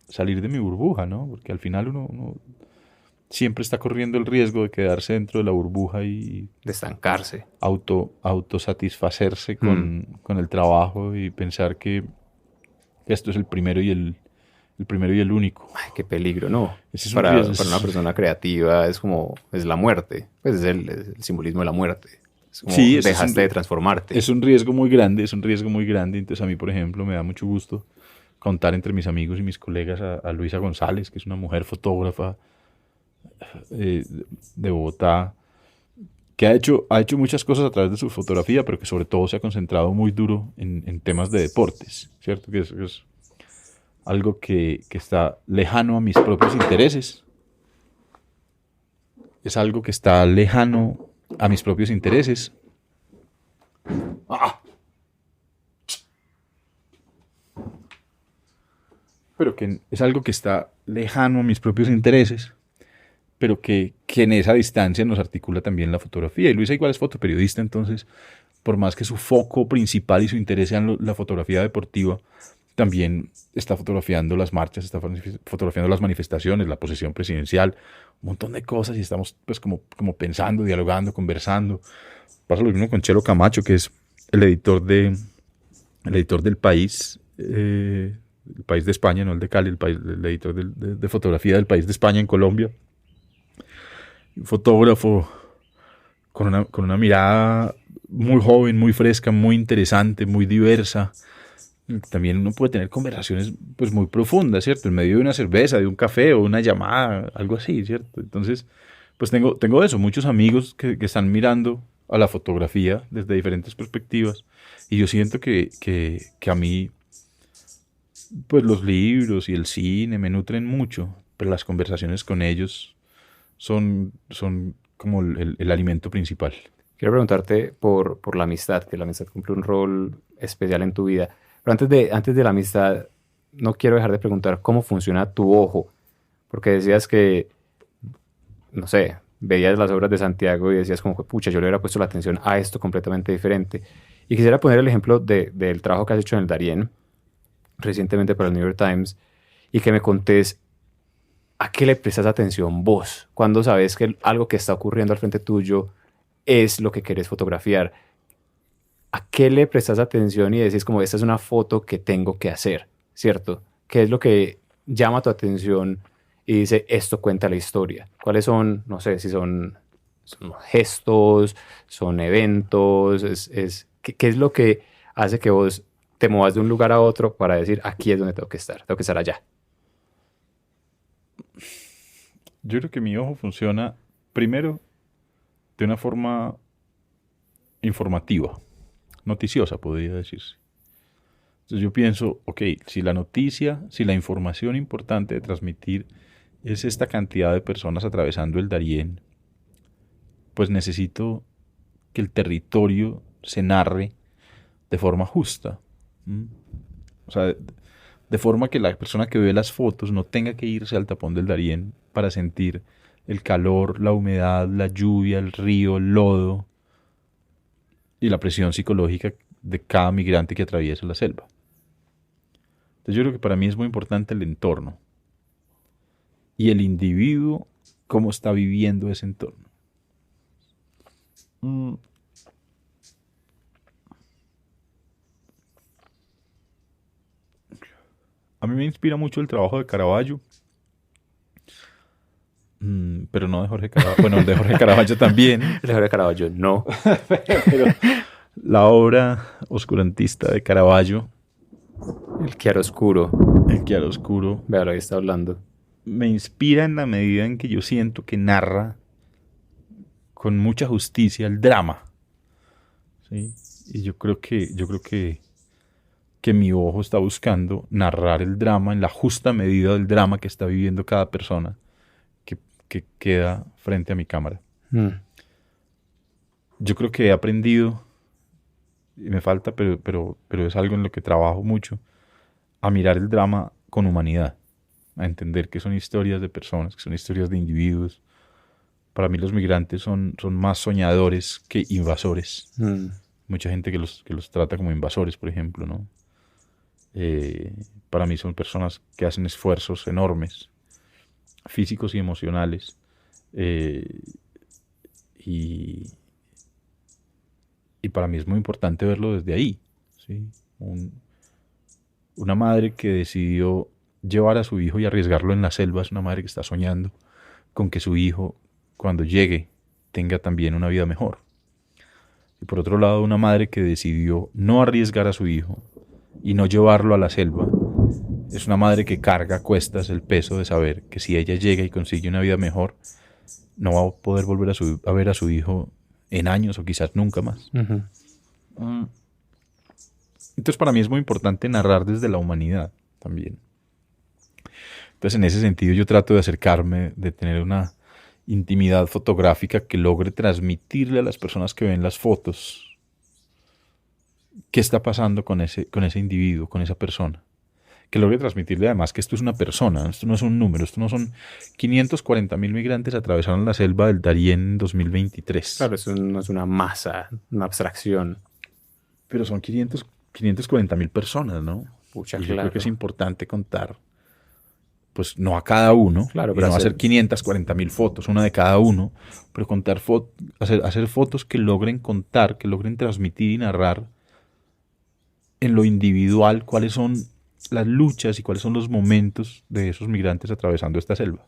salir de mi burbuja, ¿no? Porque al final uno siempre está corriendo el riesgo de quedarse dentro de la burbuja y De estancarse. autosatisfacerse con el trabajo y pensar que esto es el primero y el primero y el único. Ay, qué peligro, ¿no? Ese es un Para riesgo. una persona creativa es la muerte. Pues es el simbolismo de la muerte. Es como Sí, dejaste de transformarte. es un riesgo muy grande, es un riesgo muy grande. Entonces a mí, por ejemplo, me da mucho gusto contar entre mis amigos y mis colegas a Luisa González, que es una mujer fotógrafa de Bogotá, que ha hecho muchas cosas a través de su fotografía, pero que sobre todo se ha concentrado muy duro en temas de deportes, ¿cierto? Que es algo que está lejano a mis propios intereses. Es algo que está lejano a mis propios intereses. ¡Ah! Pero que es algo que está lejano a mis propios intereses, pero que en esa distancia nos articula también la fotografía. Y Luisa igual es fotoperiodista, entonces, por más que su foco principal y su interés sea en la fotografía deportiva, también está fotografiando las marchas, está fotografiando las manifestaciones, la posesión presidencial, un montón de cosas, y estamos pues como pensando, dialogando, conversando. Pasa lo mismo con Chelo Camacho, que es el editor del País, el País de España, no el de Cali, el editor de fotografía del País de España en Colombia. Un fotógrafo con una mirada muy joven, muy fresca, muy interesante, muy diversa. También uno puede tener conversaciones pues muy profundas, ¿cierto? En medio de una cerveza, de un café o una llamada, algo así, ¿cierto? Entonces, pues tengo eso, muchos amigos que están mirando a la fotografía desde diferentes perspectivas, y yo siento que a mí pues los libros y el cine me nutren mucho, pero las conversaciones con ellos son como el alimento principal. Quiero preguntarte por la amistad, que la amistad cumple un rol especial en tu vida. Pero antes de la amistad, no quiero dejar de preguntar cómo funciona tu ojo. Porque decías que, no sé, veías las obras de Santiago y decías como, pucha, yo le hubiera puesto la atención a esto completamente diferente. Y quisiera poner el ejemplo del trabajo que has hecho en el Darién, recientemente para el New York Times, y que me contés a qué le prestas atención vos, cuando sabes que algo que está ocurriendo al frente tuyo es lo que querés fotografiar. ¿A qué le prestas atención y decís como esta es una foto que tengo que hacer, ¿cierto? ¿Qué es lo que llama tu atención y dice esto cuenta la historia? ¿Cuáles son, no sé, si son gestos, son eventos? ¿Qué es lo que hace que vos te movas de un lugar a otro para decir aquí es donde tengo que estar allá? Yo creo que mi ojo funciona primero de una forma informativa, noticiosa, podría decirse. Entonces yo pienso, ok, si la información importante de transmitir es esta cantidad de personas atravesando el Darién, pues necesito que el territorio se narre de forma justa. ¿Mm? O sea, de forma que la persona que ve las fotos no tenga que irse al tapón del Darién para sentir el calor, la humedad, la lluvia, el río, el lodo y la presión psicológica de cada migrante que atraviesa la selva. Entonces yo creo que para mí es muy importante el entorno y el individuo, cómo está viviendo ese entorno. A mí me inspira mucho el trabajo de Caravaggio, pero no de Jorge Caravaggio. Bueno, el de Jorge Caravaggio también. El de Jorge Caravaggio, no. Pero la obra oscurantista de Caravaggio, El chiaroscuro. el chiaroscuro, Vea lo que está hablando. me inspira en la medida en que yo siento que narra con mucha justicia el drama, ¿sí? Y yo creo que mi ojo está buscando narrar el drama en la justa medida del drama que está viviendo cada persona que queda frente a mi cámara. Yo creo que he aprendido, y me falta, pero es algo en lo que trabajo mucho, a mirar el drama con humanidad, a entender que son historias de personas, que son historias de individuos. Para mí los migrantes son más soñadores que invasores. Mucha gente que los trata como invasores, por ejemplo, ¿no? Para mí son personas que hacen esfuerzos enormes, físicos y emocionales, y para mí es muy importante verlo desde ahí, ¿sí? Una madre que decidió llevar a su hijo y arriesgarlo en la selva es una madre que está soñando con que su hijo, cuando llegue, tenga también una vida mejor. Y por otro lado, una madre que decidió no arriesgar a su hijo y no llevarlo a la selva, es una madre que carga a cuestas el peso de saber que si ella llega y consigue una vida mejor, no va a poder volver a ver a su hijo en años o quizás nunca más. Entonces para mí es muy importante narrar desde la humanidad también. Entonces en ese sentido yo trato de acercarme, de tener una intimidad fotográfica que logre transmitirle a las personas que ven las fotos qué está pasando con ese individuo, con esa persona. Que logre transmitirle además que esto es una persona, esto no es un número, esto no son 540.000 migrantes atravesaron la selva del Darién en 2023. Claro, eso no es una masa, una abstracción. Pero son 540.000 personas, ¿no? Pucha, y yo claro. creo que es importante contar, pues no a cada uno, claro, pero no hacer 540.000 fotos, una de cada uno, pero contar hacer fotos que logren contar, que logren transmitir y narrar en lo individual cuáles son las luchas y cuáles son los momentos de esos migrantes atravesando esta selva.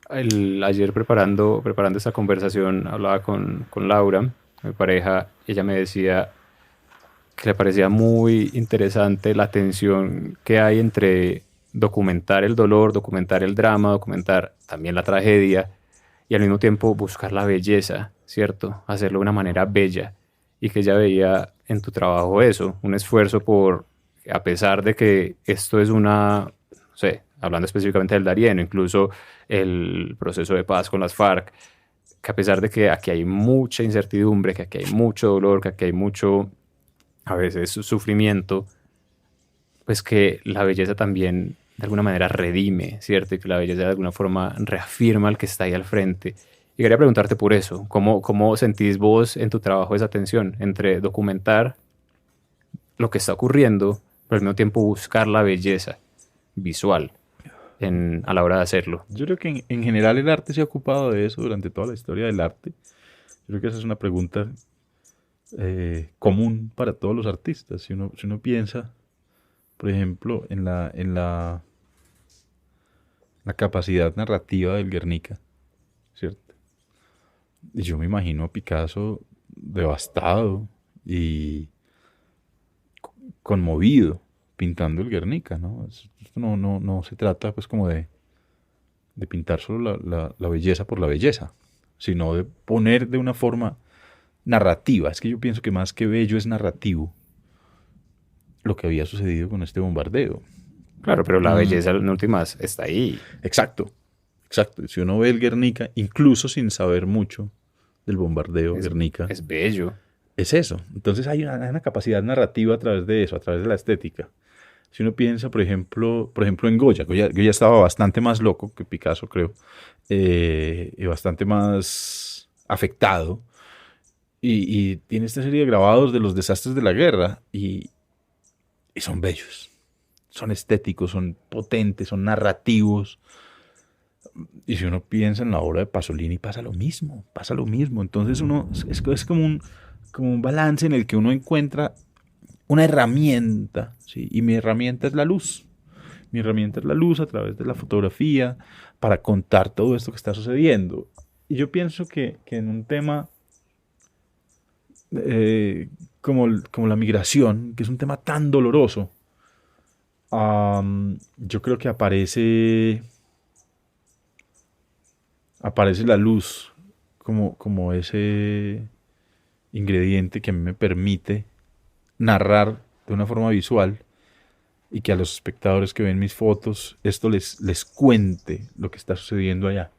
Ayer preparando esta conversación hablaba con Laura, mi pareja, y ella me decía que le parecía muy interesante la tensión que hay entre documentar el dolor, documentar el drama, documentar también la tragedia y al mismo tiempo buscar la belleza, ¿cierto? Hacerlo de una manera bella, y que ella veía en tu trabajo eso, un esfuerzo por, a pesar de que esto es una, no sé, hablando específicamente del Darién, incluso el proceso de paz con las FARC, que a pesar de que aquí hay mucha incertidumbre, que aquí hay mucho dolor, que aquí hay mucho, a veces, sufrimiento, pues que la belleza también de alguna manera redime, ¿cierto? Y que la belleza de alguna forma reafirma al que está ahí al frente. Y quería preguntarte por eso, ¿cómo sentís vos en tu trabajo esa tensión entre documentar lo que está ocurriendo, pero al mismo tiempo buscar la belleza visual a la hora de hacerlo? Yo creo que en general el arte se ha ocupado de eso durante toda la historia del arte. Yo creo que esa es una pregunta común para todos los artistas. Si uno piensa, por ejemplo, en la capacidad narrativa del Guernica, ¿cierto? Y yo me imagino a Picasso devastado y conmovido pintando el Guernica, ¿no? Esto no se trata pues como de pintar solo la belleza por la belleza, sino de poner de una forma narrativa. Es que yo pienso que más que bello es narrativo lo que había sucedido con este bombardeo. Claro, pero la belleza en últimas está ahí. Exacto. Si uno ve el Guernica, incluso sin saber mucho del bombardeo Guernica, es bello. Es eso. Entonces hay una capacidad narrativa a través de eso, a través de la estética. Si uno piensa, por ejemplo en Goya. Goya estaba bastante más loco que Picasso, creo, y bastante más afectado. Y tiene esta serie de grabados de los desastres de la guerra y son bellos. Son estéticos, son potentes, son narrativos. Y si uno piensa en la obra de Pasolini, pasa lo mismo. Entonces es como un balance en el que uno encuentra una herramienta, ¿sí? Y mi herramienta es la luz. Mi herramienta es la luz a través de la fotografía para contar todo esto que está sucediendo. Y yo pienso que en un tema como la migración, que es un tema tan doloroso, yo creo que aparece aparece la luz como ese ingrediente que a mí me permite narrar de una forma visual y que a los espectadores que ven mis fotos esto les cuente lo que está sucediendo allá.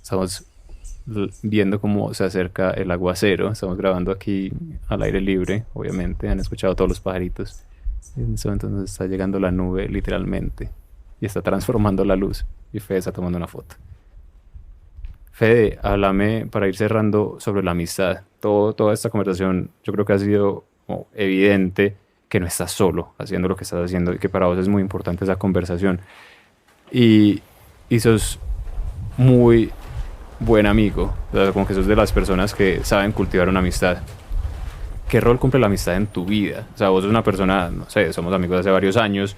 Estamos viendo cómo se acerca el aguacero. Estamos grabando aquí al aire libre, obviamente. Han escuchado todos los pajaritos. En ese momento nos está llegando la nube, literalmente. Y está transformando la luz. Y Fede está tomando una foto. Fede, háblame para ir cerrando sobre la amistad. Toda esta conversación yo creo que ha sido como evidente que no estás solo haciendo lo que estás haciendo y que para vos es muy importante esa conversación. Y sos muy buen amigo, o sea, como que sos de las personas que saben cultivar una amistad. ¿Qué rol cumple la amistad en tu vida? O sea, vos sos una persona, no sé, somos amigos de hace varios años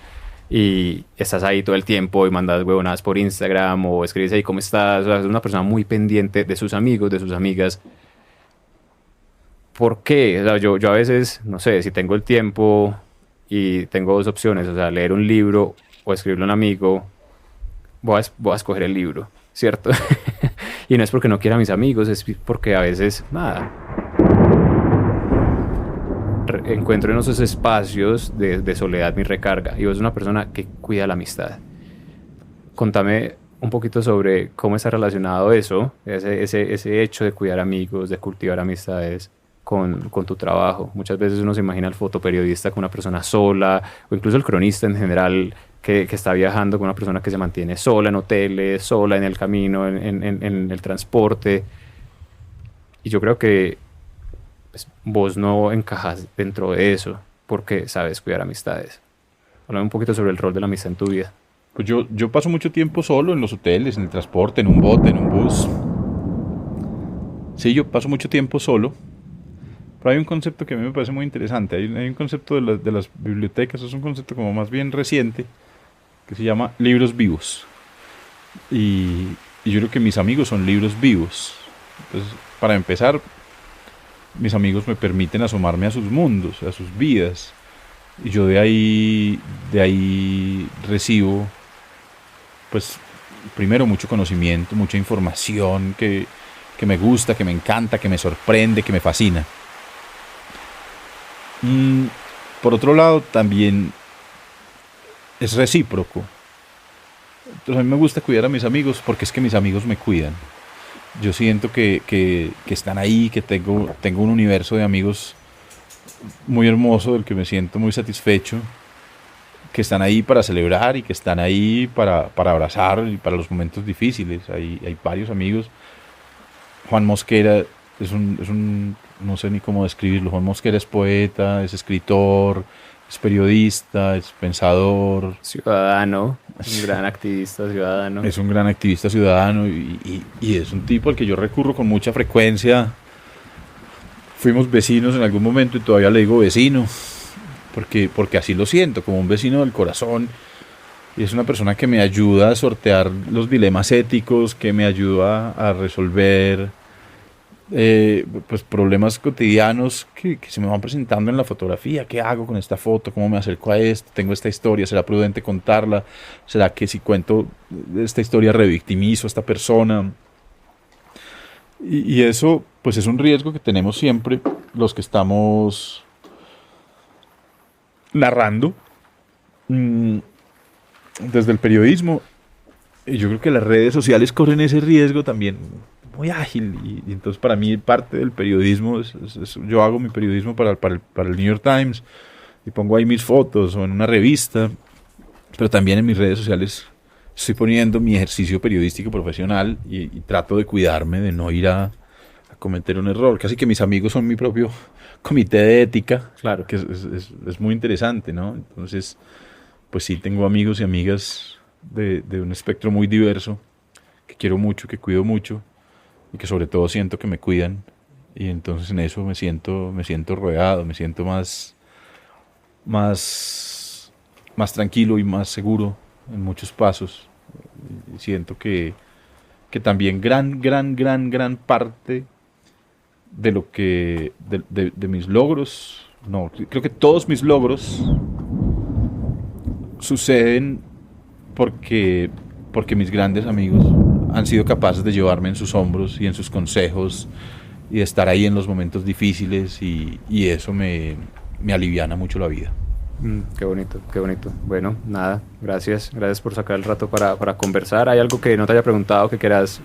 y estás ahí todo el tiempo y mandas huevonadas por Instagram o escribes ahí cómo estás. O sea, sos una persona muy pendiente de sus amigos, de sus amigas. ¿Por qué? O sea, yo a veces, no sé, si tengo el tiempo y tengo dos opciones, o sea, leer un libro o escribirle a un amigo, voy a escoger el libro, ¿cierto? Y no es porque no quiera a mis amigos, es porque a veces, nada, encuentro en esos espacios de soledad mi recarga. Y vos sos una persona que cuida la amistad. Contame un poquito sobre cómo está relacionado eso, ese hecho de cuidar amigos, de cultivar amistades con tu trabajo. Muchas veces uno se imagina al fotoperiodista como una persona sola, o incluso el cronista en general que está viajando con una persona que se mantiene sola en hoteles, sola en el camino, en el transporte. Y yo creo que pues, vos no encajas dentro de eso porque sabes cuidar amistades. Háblame un poquito sobre el rol de la amistad en tu vida. Pues yo paso mucho tiempo solo en los hoteles, en el transporte, en un bote, en un bus. Sí, yo paso mucho tiempo solo. Pero hay un concepto que a mí me parece muy interesante. Hay un concepto de las bibliotecas, es un concepto como más bien reciente, que se llama libros vivos. Y yo creo que mis amigos son libros vivos. Entonces, para empezar, mis amigos me permiten asomarme a sus mundos, a sus vidas. Y yo de ahí recibo, pues, primero mucho conocimiento, mucha información que me gusta, que me encanta, que me sorprende, que me fascina. Por otro lado, también es recíproco. Entonces a mí me gusta cuidar a mis amigos porque es que mis amigos me cuidan. Yo siento que están ahí, que tengo un universo de amigos muy hermoso, del que me siento muy satisfecho, que están ahí para celebrar y que están ahí para abrazar y para los momentos difíciles. Hay varios amigos. Juan Mosquera no sé ni cómo describirlo. Juan Mosquera es poeta, es escritor, es periodista, es pensador. Ciudadano, un gran activista ciudadano. Es un gran activista ciudadano y es un tipo al que yo recurro con mucha frecuencia. Fuimos vecinos en algún momento y todavía le digo vecino, porque así lo siento, como un vecino del corazón. Y es una persona que me ayuda a sortear los dilemas éticos, que me ayuda a resolver pues problemas cotidianos que se me van presentando en la fotografía. ¿Qué hago con esta foto? ¿Cómo me acerco a esto? Tengo esta historia, ¿será prudente contarla? ¿Será que si cuento esta historia revictimizo a esta persona? Y eso pues es un riesgo que tenemos siempre los que estamos narrando desde el periodismo. Y yo creo que las redes sociales corren ese riesgo también muy ágil y entonces para mí parte del periodismo yo hago mi periodismo para el New York Times y pongo ahí mis fotos o en una revista, pero también en mis redes sociales estoy poniendo mi ejercicio periodístico profesional y trato de cuidarme de no ir a cometer un error. Casi que mis amigos son mi propio comité de ética, Claro. que es muy interesante, ¿no? Entonces, pues sí, tengo amigos y amigas de un espectro muy diverso, que quiero mucho, que cuido mucho, y que sobre todo siento que me cuidan, y entonces en eso me siento rodeado, me siento más tranquilo y más seguro en muchos pasos. Y siento que también gran parte de lo que de mis logros, no, creo que todos mis logros suceden porque mis grandes amigos han sido capaces de llevarme en sus hombros y en sus consejos y de estar ahí en los momentos difíciles y eso me aliviana mucho la vida. Qué bonito, qué bonito. Bueno, nada, gracias por sacar el rato para conversar. ¿Hay algo que no te haya preguntado que quieras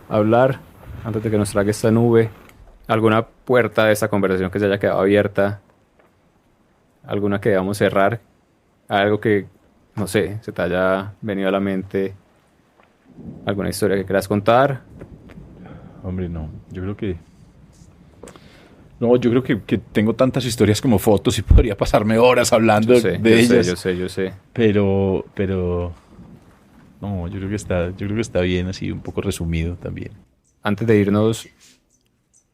hablar antes de que nos trague esta nube? ¿Alguna puerta de esta conversación que se haya quedado abierta? ¿Alguna que debamos cerrar? ¿Algo que, no sé, se te haya venido a la mente? ¿Alguna historia que quieras contar? Hombre, no, yo creo que tengo tantas historias como fotos y podría pasarme horas hablando de ellas. Yo sé. Pero no, yo creo que está bien así, un poco resumido también. Antes de irnos,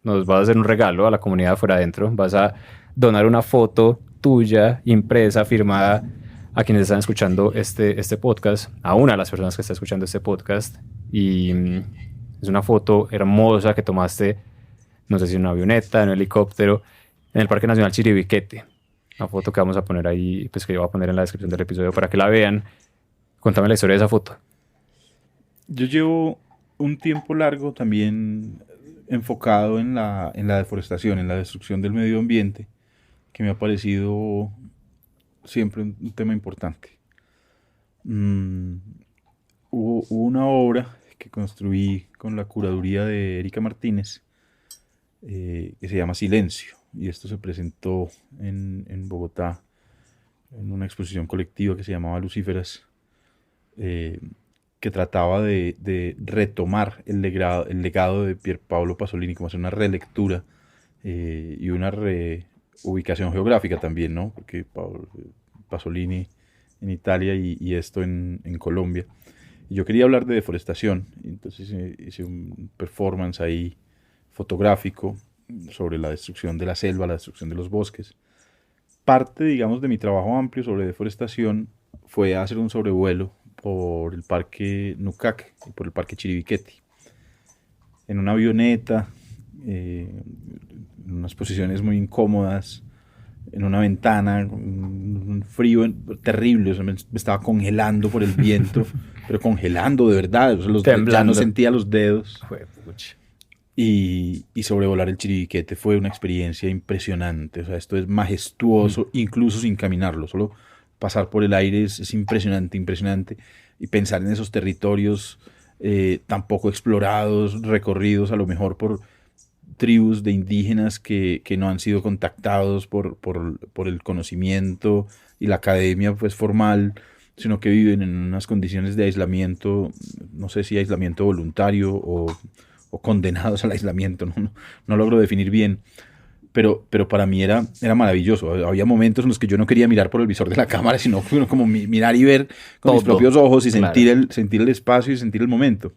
nos vas a hacer un regalo a la comunidad Afuera Adentro. Vas a donar una foto tuya, impresa, firmada, a quienes están escuchando este podcast, a una de las personas que está escuchando este podcast. Y es una foto hermosa que tomaste, no sé si en una avioneta, en un helicóptero, en el Parque Nacional Chiribiquete. Una foto que vamos a poner ahí, pues que yo voy a poner en la descripción del episodio para que la vean. Cuéntame la historia de esa foto. Yo llevo un tiempo largo también enfocado en la deforestación, en la destrucción del medio ambiente, que me ha parecido siempre un tema importante. Hubo una obra que construí con la curaduría de Erika Martínez, que se llama Silencio, y esto se presentó en Bogotá en una exposición colectiva que se llamaba Lucíferas, que trataba de retomar el legado de Pier Paolo Pasolini, como hacer una relectura y una reubicación geográfica también, ¿no? Porque Pasolini en Italia y esto en Colombia. Y yo quería hablar de deforestación, entonces hice un performance ahí fotográfico sobre la destrucción de la selva, la destrucción de los bosques. Parte, digamos, de mi trabajo amplio sobre deforestación fue hacer un sobrevuelo por el Parque Nucac y por el Parque Chiribiquete. En una avioneta, en unas posiciones muy incómodas, en una ventana, un frío terrible, o sea, me estaba congelando por el viento, pero congelando de verdad, o sea, ya no sentía los dedos. Y sobrevolar el Chiribiquete fue una experiencia impresionante, o sea, esto es majestuoso, incluso sin caminarlo, solo pasar por el aire es impresionante, y pensar en esos territorios tan poco explorados, recorridos a lo mejor por tribus de indígenas que no han sido contactados por el conocimiento y la academia pues formal, sino que viven en unas condiciones de aislamiento, no sé si aislamiento voluntario o condenados al aislamiento, no logro definir bien, pero para mí era maravilloso. Había momentos en los que yo no quería mirar por el visor de la cámara, sino como mirar y ver con mis propios ojos y sentir el espacio y sentir el momento.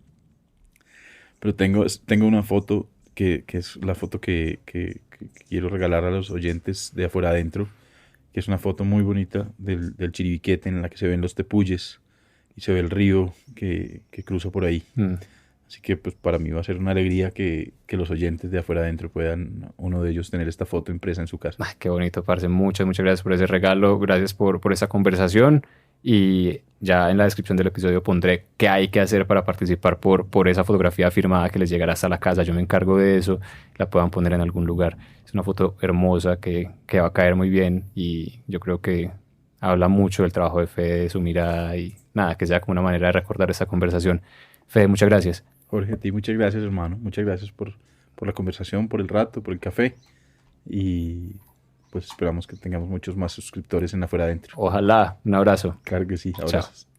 Pero tengo una foto que es la foto que quiero regalar a los oyentes de Afuera Adentro, que es una foto muy bonita del Chiribiquete en la que se ven los tepuyes y se ve el río que cruza por ahí. Así que pues para mí va a ser una alegría que los oyentes de Afuera Adentro puedan, uno de ellos, tener esta foto impresa en su casa. Ay, qué bonito, parce. Muchas gracias por ese regalo. Gracias por esa conversación. Y ya en la descripción del episodio pondré qué hay que hacer para participar por esa fotografía firmada que les llegará hasta la casa. Yo me encargo de eso. La puedan poner en algún lugar. Es una foto hermosa que va a caer muy bien. Y yo creo que habla mucho del trabajo de Fede, de su mirada. Y nada, que sea como una manera de recordar esta conversación. Fede, muchas gracias. Jorge, a ti muchas gracias, hermano. Muchas gracias por la conversación, por el rato, por el café. Y pues esperamos que tengamos muchos más suscriptores en Afuera Adentro. Ojalá. Un abrazo. Claro que sí. Abrazos. Chao.